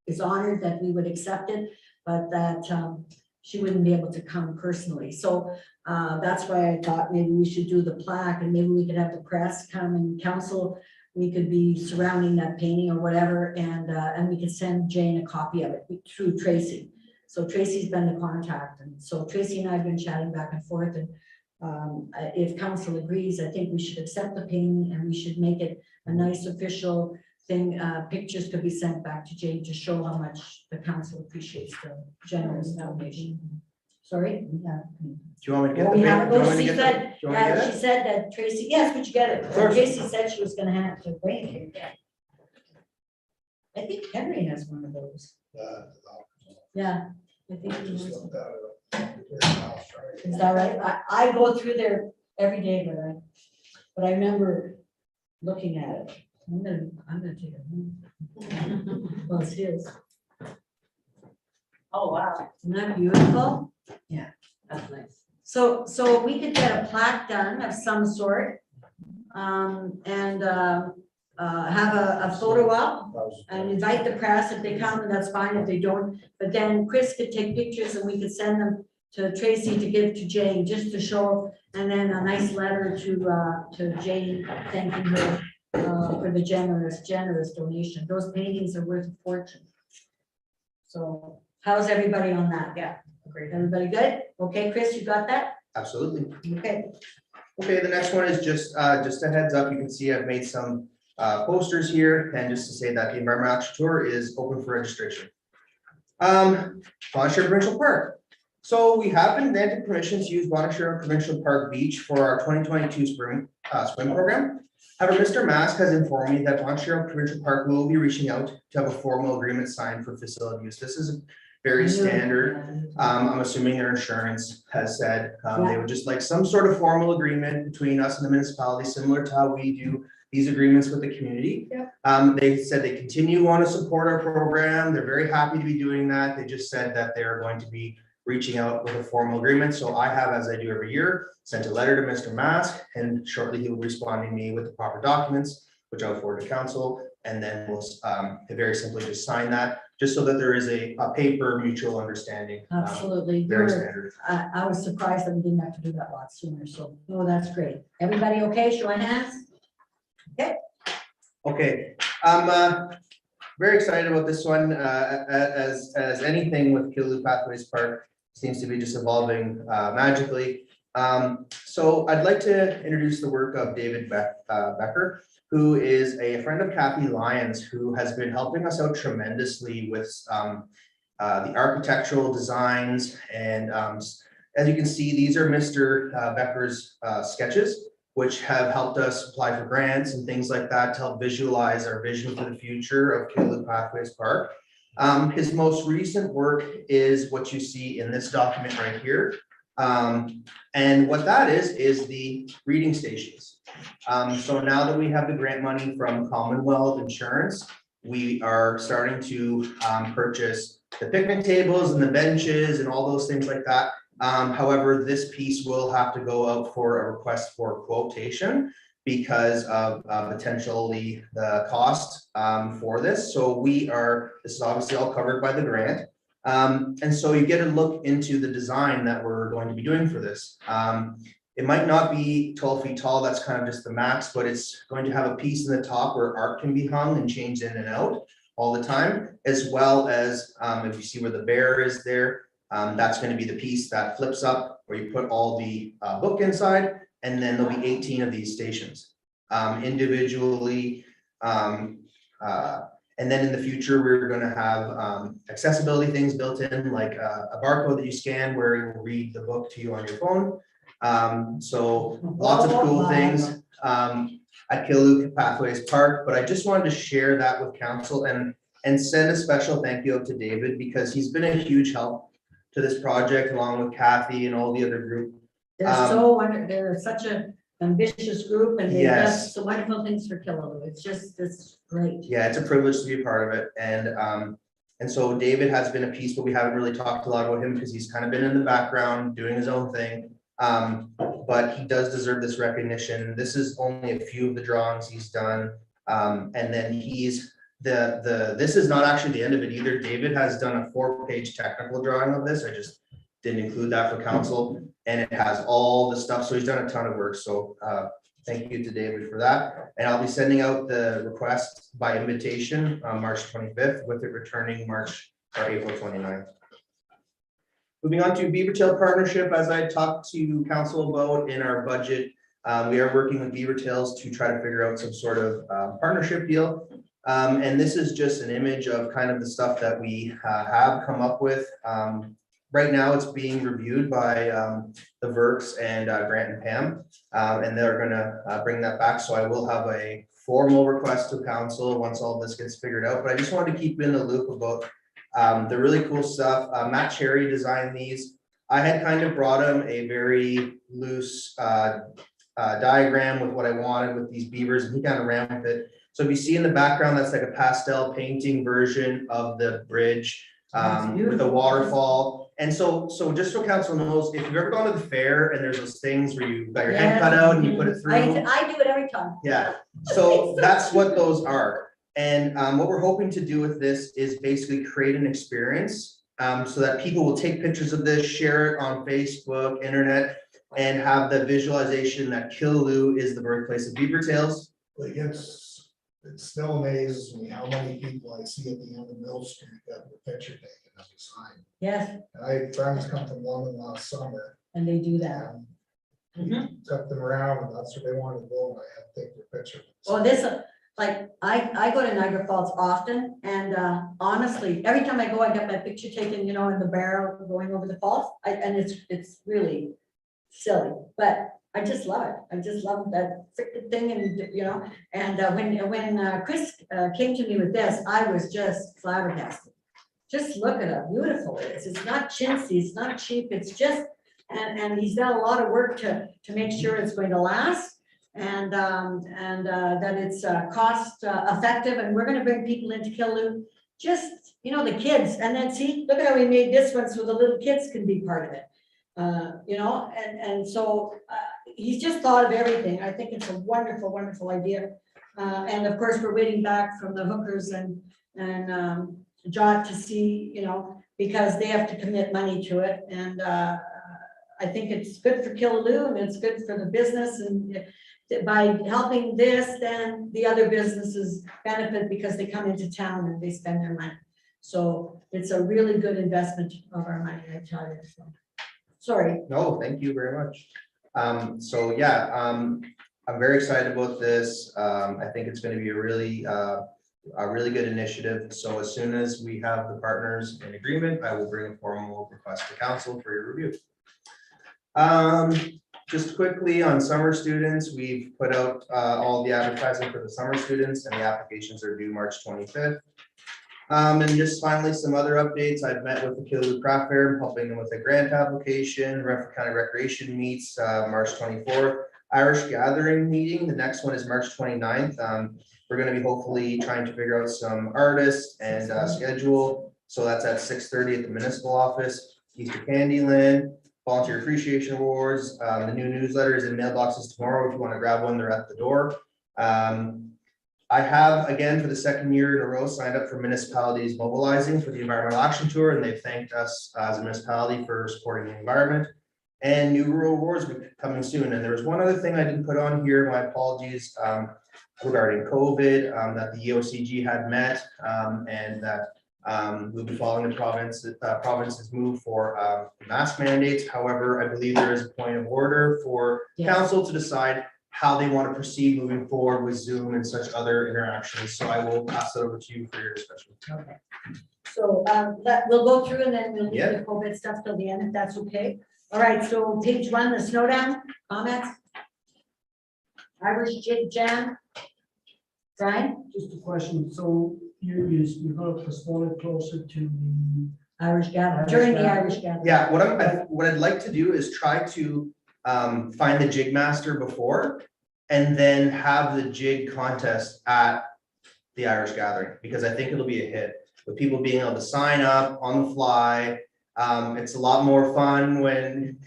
is honored that we would accept it, but that she wouldn't be able to come personally. So that's why I thought maybe we should do the plaque, and maybe we could have the press come and council. We could be surrounding that painting or whatever, and we could send Jane a copy of it through Tracy. So Tracy's been the contact, and so Tracy and I have been chatting back and forth, and if council agrees, I think we should accept the painting, and we should make it a nice official thing. Pictures could be sent back to Jane to show how much the council appreciates the generous donation. Sorry? Do you want me to get Well, the we have, paper? Do you want well, me she to get said, the- do you want me to yeah, get she it? said that Tracy, yes, would you get it? Of course. Tracy said she was gonna have to bring it here. I think Henry has one of those. Yeah, I think he has one. Is that right? I go through there every day, but I remember looking at it. I'm gonna take it home. Well, it's his. Oh, wow, Isn't that beautiful? that's nice. So we could get a plaque done of some sort. And have a photo up and invite the press. If they come, and that's fine. If they don't, but then Chris could take pictures and we could send them to Tracy to give to Jane, just to show, and then a nice letter to Jane thanking her for the generous donation. Those paintings are worth a fortune. So how's everybody on that? Yeah, great. Everybody good? Okay, Chris, you got that? Absolutely. Okay. Okay, the next one is just a heads up. You can see I've made some posters here, and just to say that the environmental action tour is open for registration. Bonashire Provincial Park. So we have been granted permission to use Bonashire Provincial Park Beach for our 2022 spring swim program. However, Mr. Mask has informed me that Bonashire Provincial Park will be reaching out to have a formal agreement signed for facility use. This is very standard. I'm assuming their insurance has said they would just like some sort of formal agreement between us and the municipality, similar to how we do these agreements with the community. They said they want to support our program. They're very happy to be doing that. They just said that they're going to be reaching out with a formal agreement. So I have, as I do every year, sent a letter to Mr. Mask, and shortly he will be responding to me with the proper documents, which I'll forward to council, and then we'll very simply just sign that, just so that there is a paper mutual understanding. Absolutely. Very You're- standard. I was surprised that we didn't have to do that a lot sooner, so, oh, that's great. Everybody okay? Show of hands? Okay, I'm very excited about this one, as anything with Killaloe Pathways Park seems to be just evolving magically. So I'd like to introduce the work of David Becker, who is a friend of Kathy Lyons, who has been helping us out tremendously with the architectural designs. And as you can see, these are Mr. Becker's sketches, which have helped us apply for grants and things like that to help visualize our vision for the future of Killaloe Pathways Park. His most recent work is what you see in this document right here. And what that is the reading stations. So now that we have the grant money from Commonwealth Insurance, we are starting to purchase the picnic tables and the benches and all those things like that. However, this piece will have to go out for a request for quotation because of potentially the cost for this. So this is obviously all covered by the grant. And so you get a look into the design that we're going to be doing for this. It might not be 12 feet tall, that's kind of just the max, but it's going to have a piece in the top where art can be hung and changed in and out all the time, as well as if you see where the bear is there, that's going to be the piece that flips up where you put all the book inside, and then there'll be 18 of these stations individually. And then in the future, we're going to have accessibility things built in, like a barcode that you scan where it will read the book to you on your phone. So lots of cool things at Killaloe Pathways Park, but I just wanted to share that with council and send a special thank you out to David, because he's been a huge help to this project along with Kathy and all the other group. They're so wonderful. They're such an ambitious group, and they've done Yes. some wonderful things for Killaloe. It's great. Yeah, it's a privilege to be a part of it. And so David has been a piece, but we haven't really talked a lot about him because he's kind of been in the background doing his own thing. But he does deserve this recognition. This is only a few of the drawings he's done. And then this is not actually the end of it either. David has done a 4-page technical drawing of this. I just didn't include that for council, and it has all the stuff. So he's done a ton of work. So thank you to David for that. And I'll be sending out the request by invitation on March 25th, with it returning April 29th. Moving on to Beaver Tail Partnership, as I talked to council about in our budget, we are working with Beaver Tails to try to figure out some sort of partnership deal. And this is just an image of kind of the stuff that we have come up with. Right now, it's being reviewed by the Verks and Grant and Pam, and they're gonna bring that back. So I will have a formal request to council once all this gets figured out. But I just wanted to keep in the loop about the really cool stuff. Matt Cherry designed these. I had kind of brought him a very loose diagram with what I wanted with these beavers, and he kind of ran with it. So if you see in the background, that's like a pastel painting version of the bridge with a waterfall. And so just so council knows, if you've ever gone to the fair and there's those things where you got your head cut out and you put it through. I do it every time. Yeah, so that's what those are. And what we're hoping to do with this is basically create an experience so that people will take pictures of this, share it on Facebook, internet, and have the visualization that Killaloe is the birthplace of beaver tails. Like it still amazes me how many people I see at the end of Mill Street that the picture taken of the sign. Yes, And I had friends come from London last summer. and they do that. And took them around, and that's where they wanted to go, and I had to take their picture. Well, this, like, I go to Niagara Falls often, and honestly, every time I go, I get my picture taken, you know, in the barrel going over the falls. And it's really silly, but I just love it. I just love that freaking thing, and you know, and when Chris came to me with this, I was just flabbergasted. Just look at how beautiful it is. It's not chintzy, it's not cheap, it's just, and he's done a lot of work to make sure it's going to last, and that it's cost effective, and we're gonna bring people into Killaloe, just, you know, the kids, and then see, look at how we made this one so the little kids can be part of it. You know, and so he's just thought of everything. I think it's a wonderful, wonderful idea. And of course, we're waiting back from the hookers and Jot to see, because they have to commit money to it. And I think it's good for Killaloo and it's good for the business, and by helping this, then the other businesses benefit because they come into town and they spend their money. So it's a really good investment of our money, I tell you. So, sorry. No, thank you very much. So yeah, I'm very excited about this. I think it's going to be a really good initiative. So as soon as we have the partners in agreement, I will bring a formal request to council for your review. Just quickly on summer students, we've put out all the advertising for the summer students, and the applications are due March 25th. And just finally, some other updates. I've met with the Killaloo Craft Fair, helping them with a grant application. Renfrew County Recreation meets March 24th. Irish Gathering meeting, the next one is March 29th. We're going to be hopefully trying to figure out some artists and schedule. So that's at 6:30 at the municipal office. Easter Candyland, Volunteer Appreciation Awards. The new newsletter is in mailboxes tomorrow. If you want to grab one, they're at the door. I have, again, for the second year in a row, signed up for municipalities mobilizing for the Environmental Action Tour, and they've thanked us as a municipality for supporting the environment. And new rural awards will be coming soon. And there was one other thing I didn't put on here, my apologies, regarding COVID, that the EOCG had met, and that we'll be following the province's move for mask mandates. However, I believe there is a point of order for council to decide how they want to proceed moving forward with Zoom and such other interactions. So I will pass it over to you for your discussion. Okay. So we'll go through and then we'll leave the COVID stuff till the end, if that's okay. All right, so page 1, the Snowdown, comments? Irish Jig Jam? Brian? Just a question, so you're gonna postpone it closer to the. Irish Gathering, during the Irish Gathering. Yeah, what I'd like to do is try to find the jig master before, and then have the jig contest at the Irish Gathering, because I think it'll be a hit with people being able to sign up on the fly. It's a lot more fun when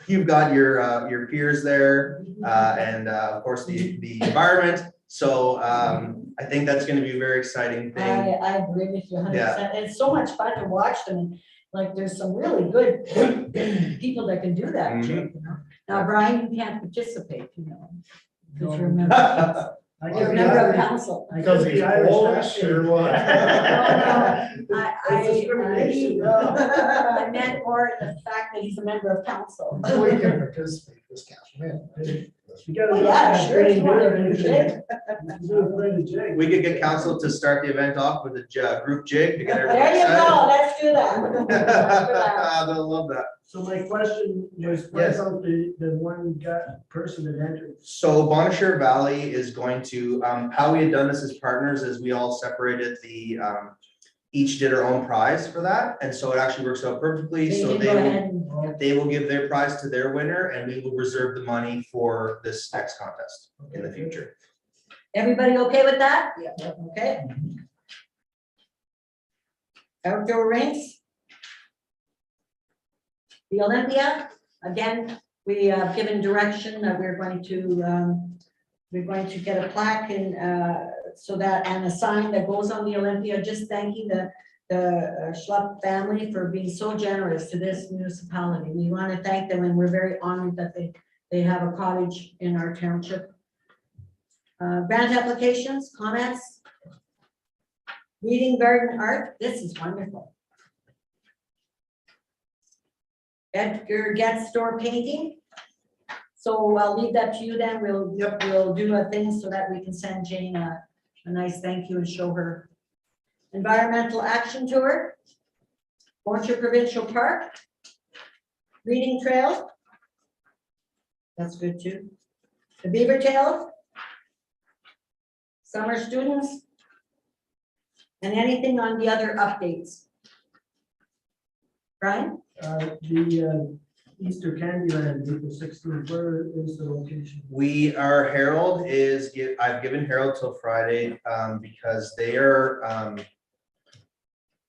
you've got your peers there, and of course the environment. So I think that's going to be a very exciting thing. I agree with you 100%. It's so much fun to watch them. Like there's some really good people that can do that. Jig, Now, Brian, you can't participate, because you're a member. You're a member of council. Because he's Polish or what? I meant more the fact that he's a member of council. We can participate this council. You gotta Oh, look yeah, at sure, if you want to training do there. jig. Do it for the jig. We could get council to start the event off with a group jig to get everybody There you excited. go, let's do that. They'll love that. So my question was, what Yes. about the one person that entered? So Bonnechere Valley is going to, how we had done this as partners is we all separated the, each did our own prize for that. And so it actually works out perfectly. Then you So can they go will, ahead and- they will give their prize to their winner, and we will reserve the money for this next contest in the future. Everybody okay with that? Yeah. Okay. Outdoor rinks. The Olympia, again, we have given direction that we're going to get a plaque and so that, and a sign that goes on the Olympia, just thanking the Schlupp family for being so generous to this municipality. We want to thank them, and we're very honored that they have a cottage in our township. Grant applications, comments? Reading Garden Art, this is wonderful. Edgar Getz Store Painting. So I'll leave that to you then. We'll do a thing so that we can send Jane a nice thank you and show her. Environmental Action Tour. Orchard Provincial Park. Reading Trail. That's good too. The Beaver Tail. Summer students. And anything on the other updates? Brian? The Easter Candyland, April 16th, where is the location? Our Herald is, I've given Herald till Friday, because they are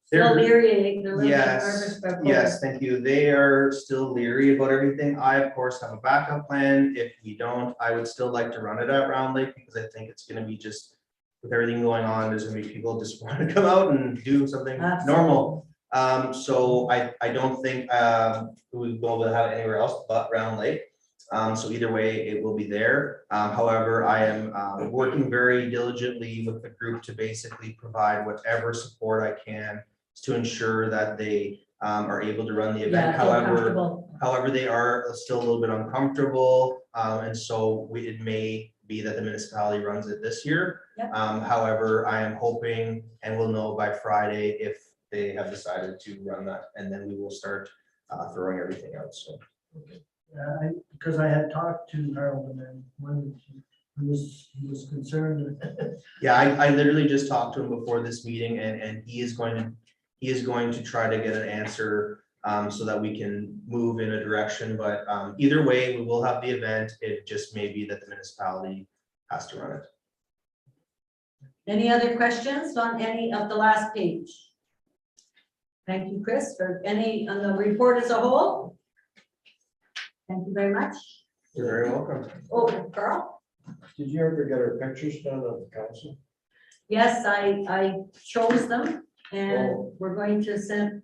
Still They're- leery, they're a little bit Yes, nervous about COVID. yes, thank you. They are still leery about everything. I, of course, have a backup plan. If we don't, I would still like to run it at Round Lake because I think it's gonna be just with everything going on, there's gonna be people just want to come out and do something normal. So I don't think we will have it anywhere else but Round Lake. So either way, it will be there. However, I am working very diligently with the group to basically provide whatever support I can to ensure that they are able to run the event. Yeah, feel comfortable. However, they are still a little bit uncomfortable. And so it may be that the municipality runs it this year. Yep. However, I am hoping and we'll know by Friday if they have decided to run that, and then we will start throwing everything out, so. Because I had talked to Harold and then when he was concerned. Yeah, I literally just talked to him before this meeting and he is going to try to get an answer so that we can move in a direction, but either way, we will have the event. It just may be that the municipality has to run it. Any other questions on any of the last page? Thank you, Chris, for any on the report as a whole. Thank you very much. You're very welcome. Oh, Carl? Did you ever get our pictures done of the council? Yes, I chose them and Oh. we're going to send,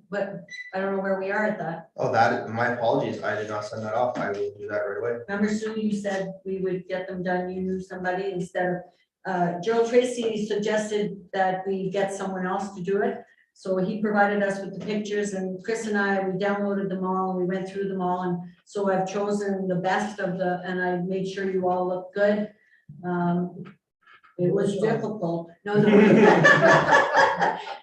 but I don't know where we are at that. Oh, my apologies. I did not send that off. I will do that right away. Remember, Sue, you said we would get them done, you knew somebody instead of, Joe Tracy suggested that we get someone else to do it. So he provided us with the pictures and Chris and I, we downloaded them all, we went through them all. And so I've chosen the best of and I made sure you all look good. It was difficult. No,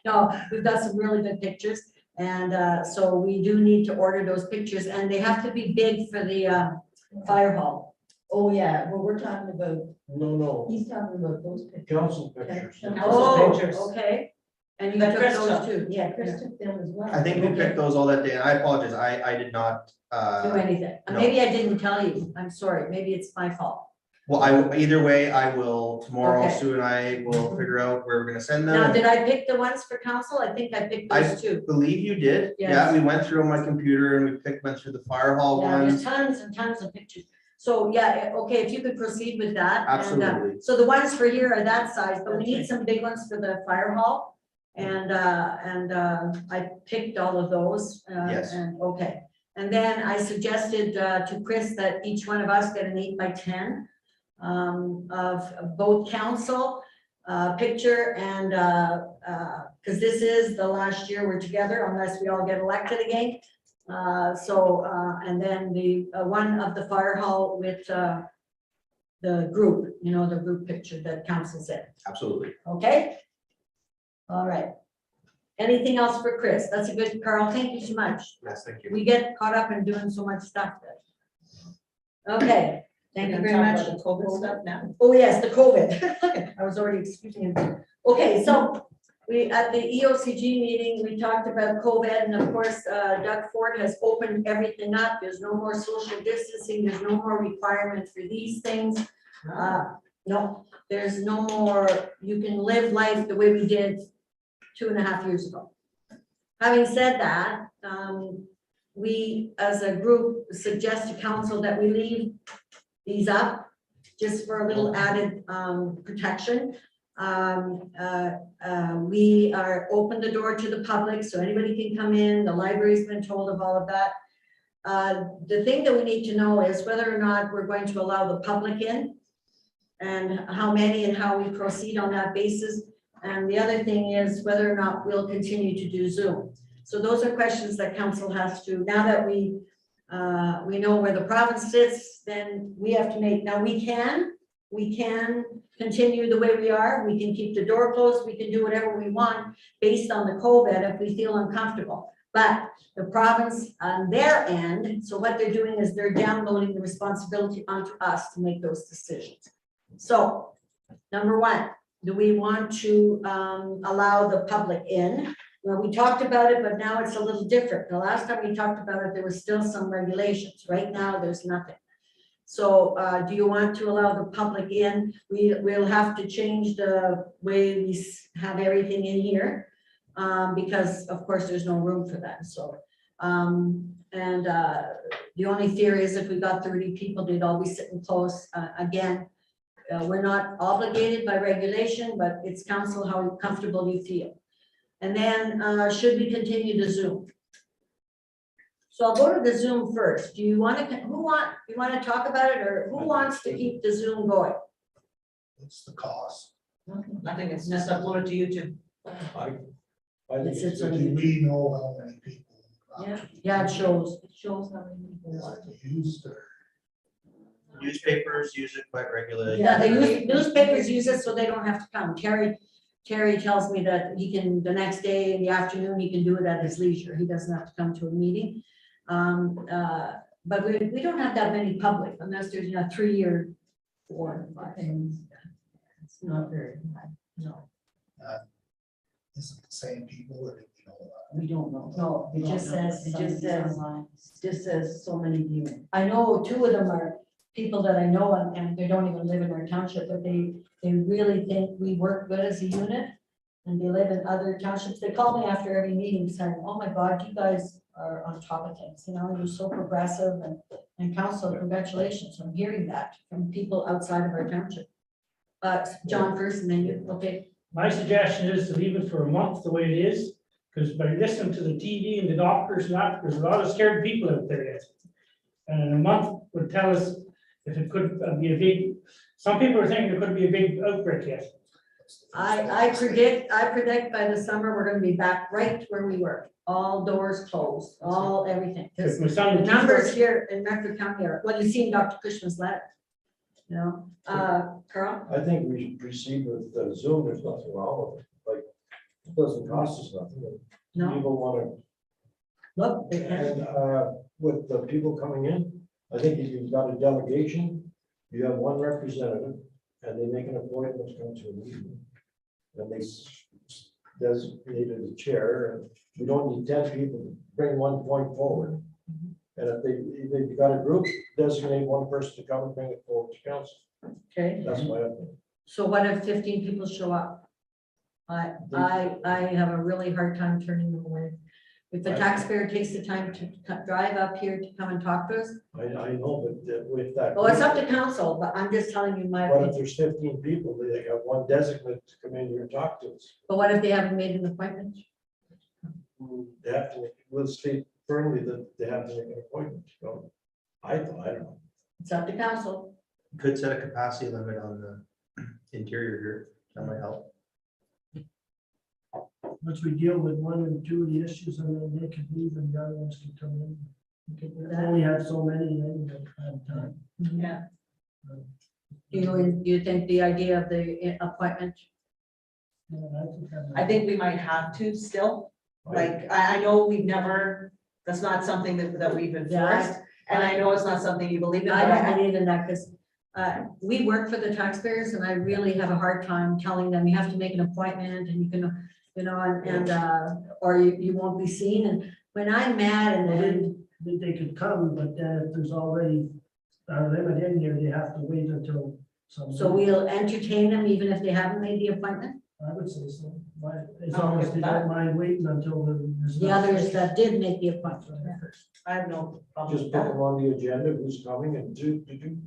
no, we've got some really good pictures. And so we do need to order those pictures and they have to be big for the fire hall. Oh, yeah, well, we're talking about, No, he's talking about those pictures. council pictures. Oh, pictures. okay. And you But took Chris those took- too? Yeah, Chris took them as well. I think we picked those all that day and I apologize. I did not, Do anything. no. Maybe I didn't tell you. I'm sorry. Maybe it's my fault. well, either way, I will, tomorrow, Okay. Sue and I will figure out where we're gonna send them. Now, did I pick the ones for council? I think I picked those two. Believe you did. Yes. Yeah, we went through on my computer and we went through the fire hall Yeah, there's ones. tons and tons of pictures. So, yeah, okay, if you could proceed with that. And, Absolutely. so the ones for here are that size, but we need some big ones for the fire hall. And I picked all of those. Yes. And, okay. And then I suggested to Chris that each one of us get an 8x10 of both council picture and because this is the last year we're together unless we all get elected again. And then the one of the fire hall with the group, you know, the group picture that council said. Absolutely. Okay? All right. Anything else for Chris? That's a good, Carl, thank you so much. Yes, thank you. We get caught up in doing so much stuff there. Okay, thank you very much. The COVID stuff now. Oh, yes, the COVID. I was already speaking. Okay, so we, at the EOCG meeting, we talked about COVID and of course, Doug Ford has opened everything up. There's no more social distancing. There's no more requirements for these things. No, there's no more, you can live life the way we did 2.5 years ago. Having said that, we as a group suggest to council that we leave these up just for a little added protection. We are open the door to the public so anybody can come in. The library's been told of all of that. The thing that we need to know is whether or not we're going to allow the public in and how many and how we proceed on that basis. And the other thing is whether or not we'll continue to do Zoom. So those are questions that council has to, now that we know where the province sits, then we have to make, now we can continue the way we are. We can keep the door closed. We can do whatever we want based on the COVID if we feel uncomfortable. But the province on their end, so what they're doing is they're downloading the responsibility onto us to make those decisions. So number one, do we want to allow the public in? Well, we talked about it, but now it's a little different. The last time we talked about it, there was still some regulations. Right now, there's nothing. So do you want to allow the public in? We'll have to change the way we have everything in here. because of course there's no room for that, so. The only fear is if we got 30 people, they'd all be sitting close. Again, we're not obligated by regulation, but it's council, how comfortable you feel. And then, should we continue the Zoom? So I'll go to the Zoom first. Do you want to, you want to talk about it, or who wants to keep the Zoom going? What's the cost? Nothing, it's just uploaded to YouTube. I think It's Do on- we know how many people? Yeah, it shows how many people. Is it used or? Newspapers use it quite regularly. Yeah, newspapers use it so they don't have to come. Terry tells me that he can, the next day in the afternoon, he can do it at his leisure. He doesn't have to come to a meeting. But we don't have that many public unless there's, 3 or 4 or 5. It's not very high, no. Is it the same people or do we know that? We don't know. No, it just says so many viewers. I know 2 of them are people that I know and they don't even live in our township, but they really think we work good as a unit. And they live in other townships. They call me after every meeting saying, oh my God, you guys are on top of things, you're so progressive and council, congratulations. I'm hearing that from people outside of our township. John first and then you, okay. My suggestion is to leave it for a month the way it is, because by listening to the TV and the doctors and that, there's a lot of scared people out there yet. And a month would tell us if it could be some people are thinking it could be a big outbreak yet. I predict by the summer, we're gonna be back right where we were, all doors closed, everything. 'Cause If my son the and numbers here in Medford County are, well, you see in Dr. Cushman's letter. Carl? I think we should proceed with the Zoom, there's nothing wrong with it, like, it doesn't cost us nothing. No, People want look, to, and, with the people coming in, I think if you've got a delegation, you have one representative, and they make an appointment to come to a meeting. And they designated a chair, and we don't need 10 people to bring one point forward. And if they've got a group, designate one person to come and bring it forward to council. okay. That's my opinion. So what if 15 people show up? I have a really hard time turning them away. If the taxpayer takes the time to drive up here to come and talk to us, I know, but with that. well, it's up to council, but I'm just telling you my But if opinion. there's 15 people, they got one designate to come in here and talk to us. But what if they haven't made an appointment? They have to, we'll state firmly that they have to make an appointment to go. I don't know. It's up to council. Could set a capacity limit on the interior here. That might help. Once we deal with 1 and 2 of the issues, and then they can leave and the other ones can come in. We could do We that. only have so many, then we have time. Yeah. Do you think the idea of the appointment? I think we might have to still, like, I know we've never, that's not something that we've enforced. And I know it's not something you believe in. I but don't believe in that because we work for the taxpayers and I really have a hard time telling them you have to make an appointment and you can, or you won't be seen. And when I'm mad and then, They could come, but then if there's already a limit in here, they have to wait until some. so we'll entertain them even if they haven't made the appointment. I would say so, but as I'm long okay as they with that. don't mind waiting until there's. The others that did make the appointment. I have no problem Just with put that. them on the agenda, who's coming and do.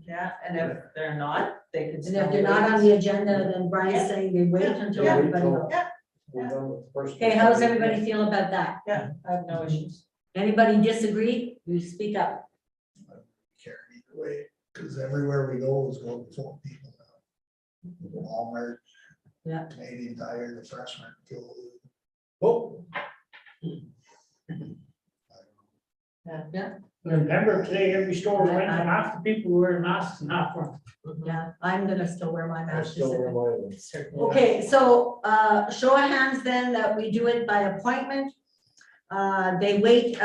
Yeah, and if they're not, they could. And still if they're not on wait. the agenda, then Brian's saying they wait until Yeah. everybody knows. We're done with the first. Okay, how does everybody feel about that? Yeah, I have no issues. Anybody disagree? You speak up. Care either way, because everywhere we go is going to 4 people now. Walmart. Yeah. Canadian Tire, the freshman. Oh, Remember today, every store went, and half the people were wearing masks and half weren't. Yeah, I'm gonna still wear my I mask. still remind them. Certainly. Okay, so show of hands then that we do it by appointment. They wait,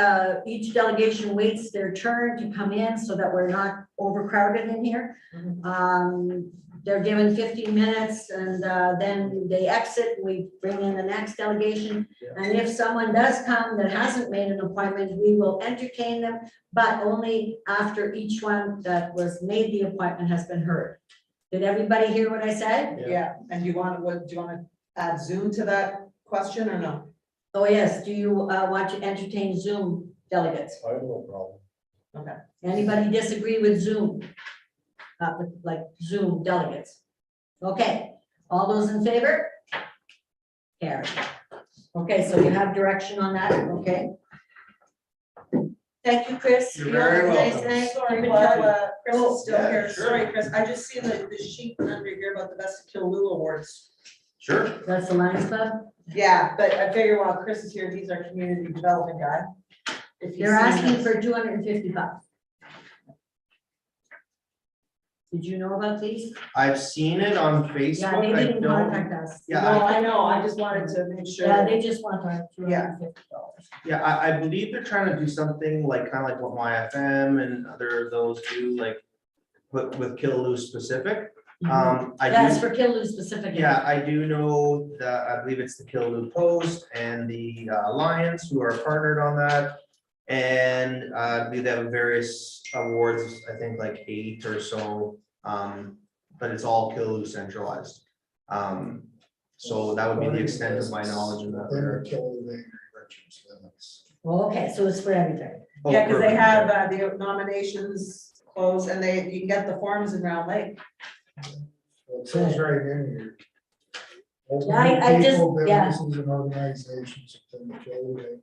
each delegation waits their turn to come in so that we're not overcrowded in here. They're given 15 minutes and then they exit, we bring in the next delegation. And if someone does come that hasn't made an appointment, we will entertain them, but only after each one that was made the appointment has been heard. Did everybody hear what I said? Yeah, and do you want to add Zoom to that question or no? Oh, yes, do you want to entertain Zoom delegates? I have no problem. Okay, anybody disagree with Zoom? Like Zoom delegates? Okay, all those in favor? Carry. Okay, so you have direction on that, okay? Thank you, Chris. You're You have a very nice welcome. night. Sorry, Keep in while touch. Chris is still yeah, here, sure. sorry, Chris, I just seen the sheet under here about the Best of Killaloo Awards. Sure. That's the Lions Club? Yeah, but I figure while Chris is here, he's our community development guy. If you've They're seen asking this. for $250. Did you know about these? I've seen it on Yeah, Facebook. they I didn't don't, contact us. yeah, No, I know, I just wanted to make sure. Yeah, they just want our Yeah. $250. yeah, I believe they're trying to do something like, kind of like what MyFM and other of those do, like with Killaloo specific. I That's do, for Killaloo specifically. yeah, I do know that, I believe it's the Killaloo Post and the Lions who are partnered on that. And I believe they have various awards, I think like 8 or so, but it's all Killaloo centralized. So that would be the extent of my knowledge in that Then regard. we kill the Angry Richards limits. Okay, so it's for everything. Oh, Yeah, because they perfect. have the nominations closed and you can get the forms in Round Lake. Well, it says right in here. Yeah, I just- People, yeah. businesses and organizations within the Killaloo Angry Richards.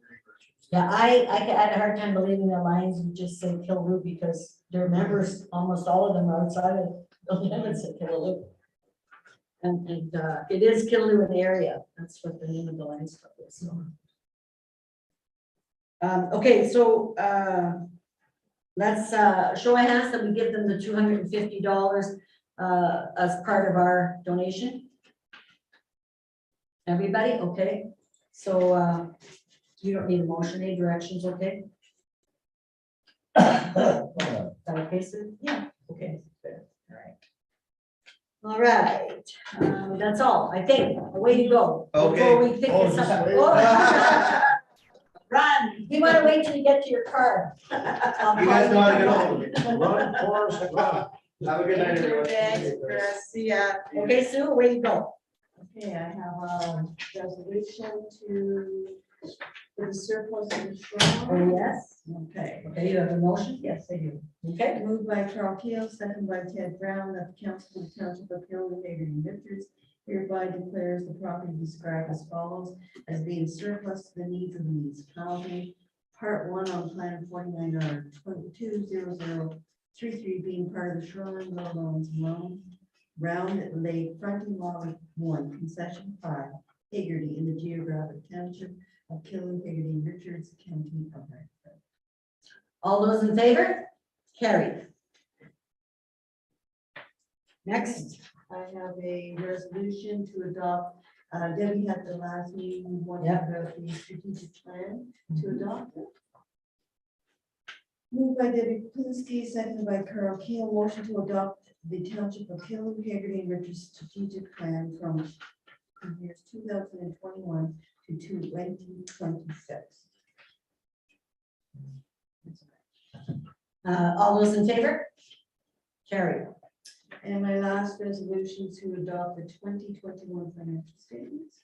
Yeah, I had a hard time believing that Lions would just say Killaloo because their members, almost all of them are outside of the limits of Killaloo. And it is Killaloo in the area. That's what the name of the Lions Club is. So. Okay, so let's show of hands that we give them the $250 as part of our donation. Everybody, okay? So you don't need a motion, any directions, okay? Is that okay, Sue? Yeah, okay, good, all right. All right, that's all, I think, away you go. Before we pick Oh, this just up. wait. Oh. Run, you wanna wait till you get to your car. You guys know how to get hold of me. Run, Forrest, run. Have a good night, everyone. Thanks, Chris, see ya. Okay, Sue, away you go. Okay, I have a resolution for the surplus of the Oh, shoreline. yes, Okay. okay, you have a motion? Yes, I do. Okay, Moved by Carl Keel, second by Ted Brown, that the council of the township of Killaloo, Hagerty, Richards hereby declares the property described as follows as being surplus to the needs of the municipality. Part 1 on plan 49R220033 being part of the shoreline road loan. Round Lake fronting lot 1, concession 5, Hagerty in the geographic township of Killaloo, Hagerty, Richards, County of Medford. all those in favor? Carried. Next, I have a resolution to adopt, Debbie had the last meeting, one Yeah. about the strategic plan to adopt it. Moved by Debbie Kuzinski, seconded by Carl Keel, motion to adopt the township of Killaloo, Hagerty, and Richards strategic plan from years 2021 to 2026. all those in favor? Carried. And my last resolution to adopt the 2021 financial statements.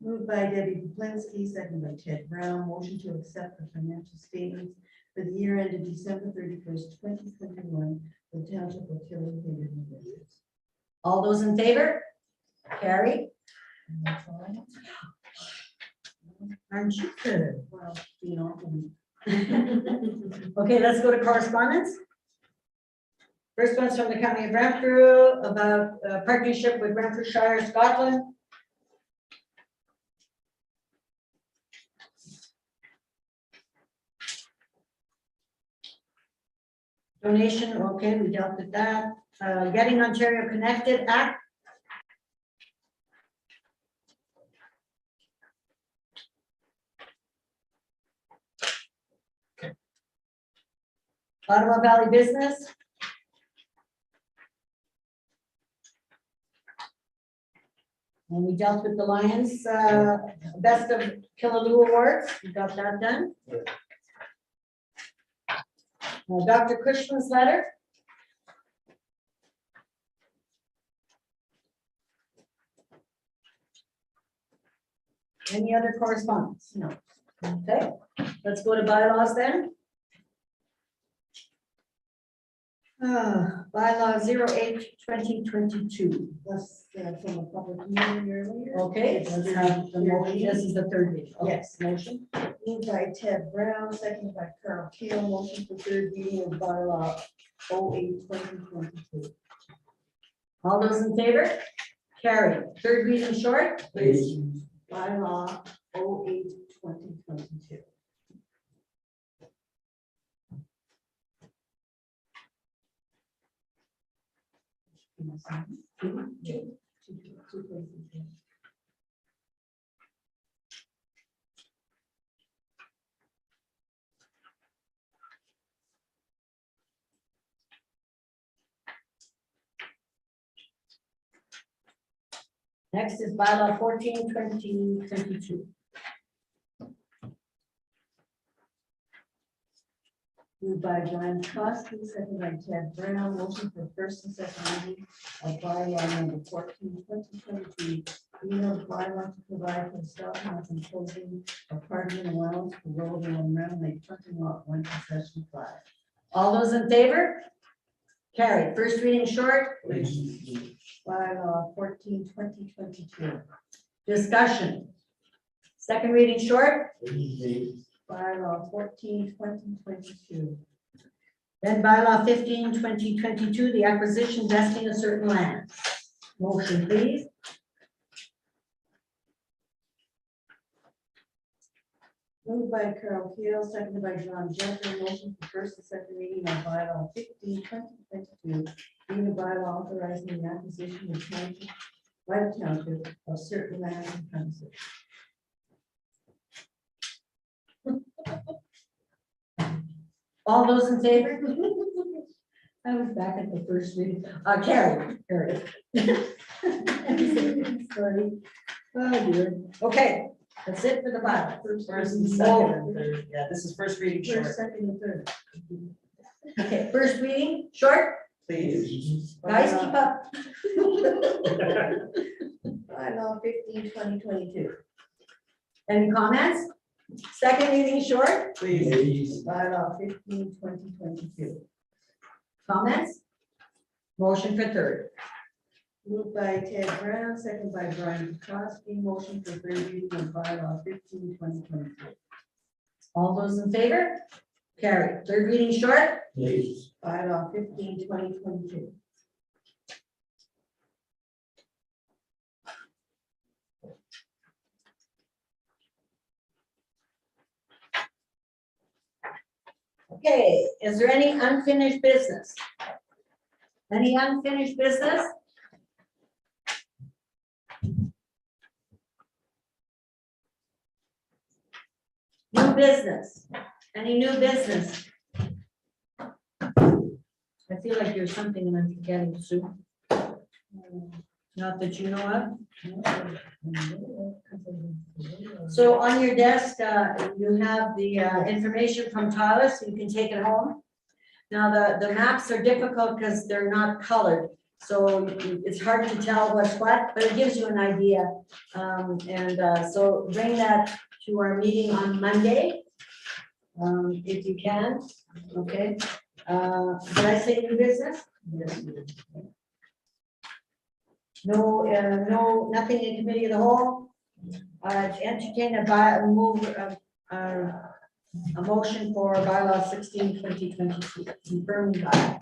Moved by Debbie Kuplinski, second by Ted Brown, motion to accept the financial statements for the year ended December 31st, 2021, for the township of Killaloo, Hagerty, and Richards. All those in favor? Carried. And that's all I have. Aren't you good? Well, you know, Okay, let's go to correspondence. First one's from the County of Renfrew about a partnership with Renfrewshire, Scotland. Donation, okay, we dealt with that. Getting Ontario Connected Act. Ottawa Valley Business. And we dealt with the Lions, Best of Killaloo Awards, we got that done. Dr. Cushman's letter. Any other correspondence? No. Okay, let's go to bylaws then. Bylaw 08/2022. That's from a public meeting earlier. Okay, let's have the motion. This is the third reading. Okay, Yes. motion. Moved by Ted Brown, seconded by Carl Keel, motion for third reading of bylaw 08/2022. All those in favor? Carried. Third reading short? Please. Bylaw 08/2022. Two places. Next is bylaw 14/2022. Moved by Brian Kosky, seconded by Ted Brown, motion for first and second reading of bylaw number 14/2022. Email bylaw to provide for the stopping and imposing a parking allowance for road and Round Lake parking lot 1 concession 5. All those in favor? Carried. First reading short? Bylaw 14/2022. Discussion. Second reading short? Bylaw 14/2022. Then bylaw 15/2022, the acquisition vesting of certain lands. Motion, please. Moved by Carol Keel, seconded by John Jeffrey, motion for first and second reading of bylaw 15/2022, being a bylaw authorizing the acquisition of township by the township of certain lands and premises. All those in favor? I was back at the first reading. Carried. Sorry. Oh, dear. Okay, that's it for the bylaw. First and second and third. Yeah, this is first reading short, First, second, and third. Okay, first reading, short. please. Guys, keep up. Bylaw 15/2022. Any comments? Second reading short. Please. Bylaw 15/2022. Comments? Motion for third. Moved by Ted Brown, seconded by Brian Kosky, motion for third reading of bylaw 15/2022. All those in favor? Carried. Third reading short. Please. Bylaw 15/2022. Okay, is there any unfinished business? Any unfinished business? New business? Any new business? I feel like there's something I'm forgetting soon. Not that you know of. So on your desk, you have the information from Tyler, so you can take it home. Now, the maps are difficult because they're not colored, so it's hard to tell what's what, but it gives you an idea. So bring that to our meeting on Monday, if you can, okay? Did I say new business? Yes. No, nothing in committee of the whole. Entertain a motion for bylaw 16/2022, confirming by.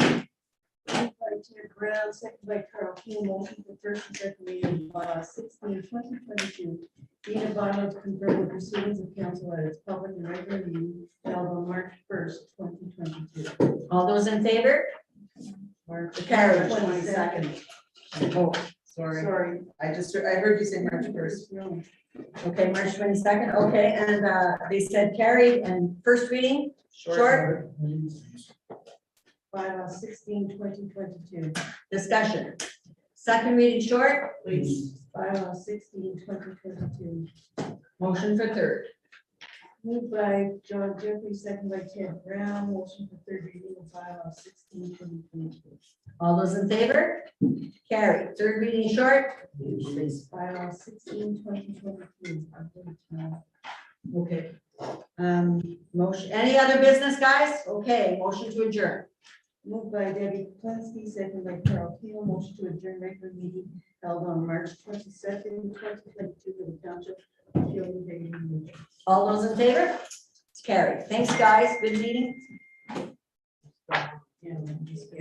Moved by Ted Brown, seconded by Carl Keel, motion for first and second reading of bylaw 16/2022. Being a bylaw to confirm the proceedings of council at its public and regular meeting held on March 1st, 2022. All those in favor? Carried. 22nd. Oh, Sorry, I heard you say March 1st. okay, March 22nd, okay, and they said carried, and first reading, short, Bylaw 16/2022. discussion. Second reading short, Please. Bylaw 16/2022. motion for third. Moved by John Jeffrey, second by Ted Brown, motion for third reading of bylaw 16/2022. All those in favor? Carried. Third reading short? Please. Bylaw 16/2022. Okay. Motion, any other business, guys? Okay, motion to adjourn. Moved by Debbie Plensky, second by Carol Keel, motion to adjourn regular meeting held on March 22nd, 2022 for the township of Killen, Higgity, and Richards. All those in favor? It's carried. Thanks, guys. Good meeting. Yeah, just,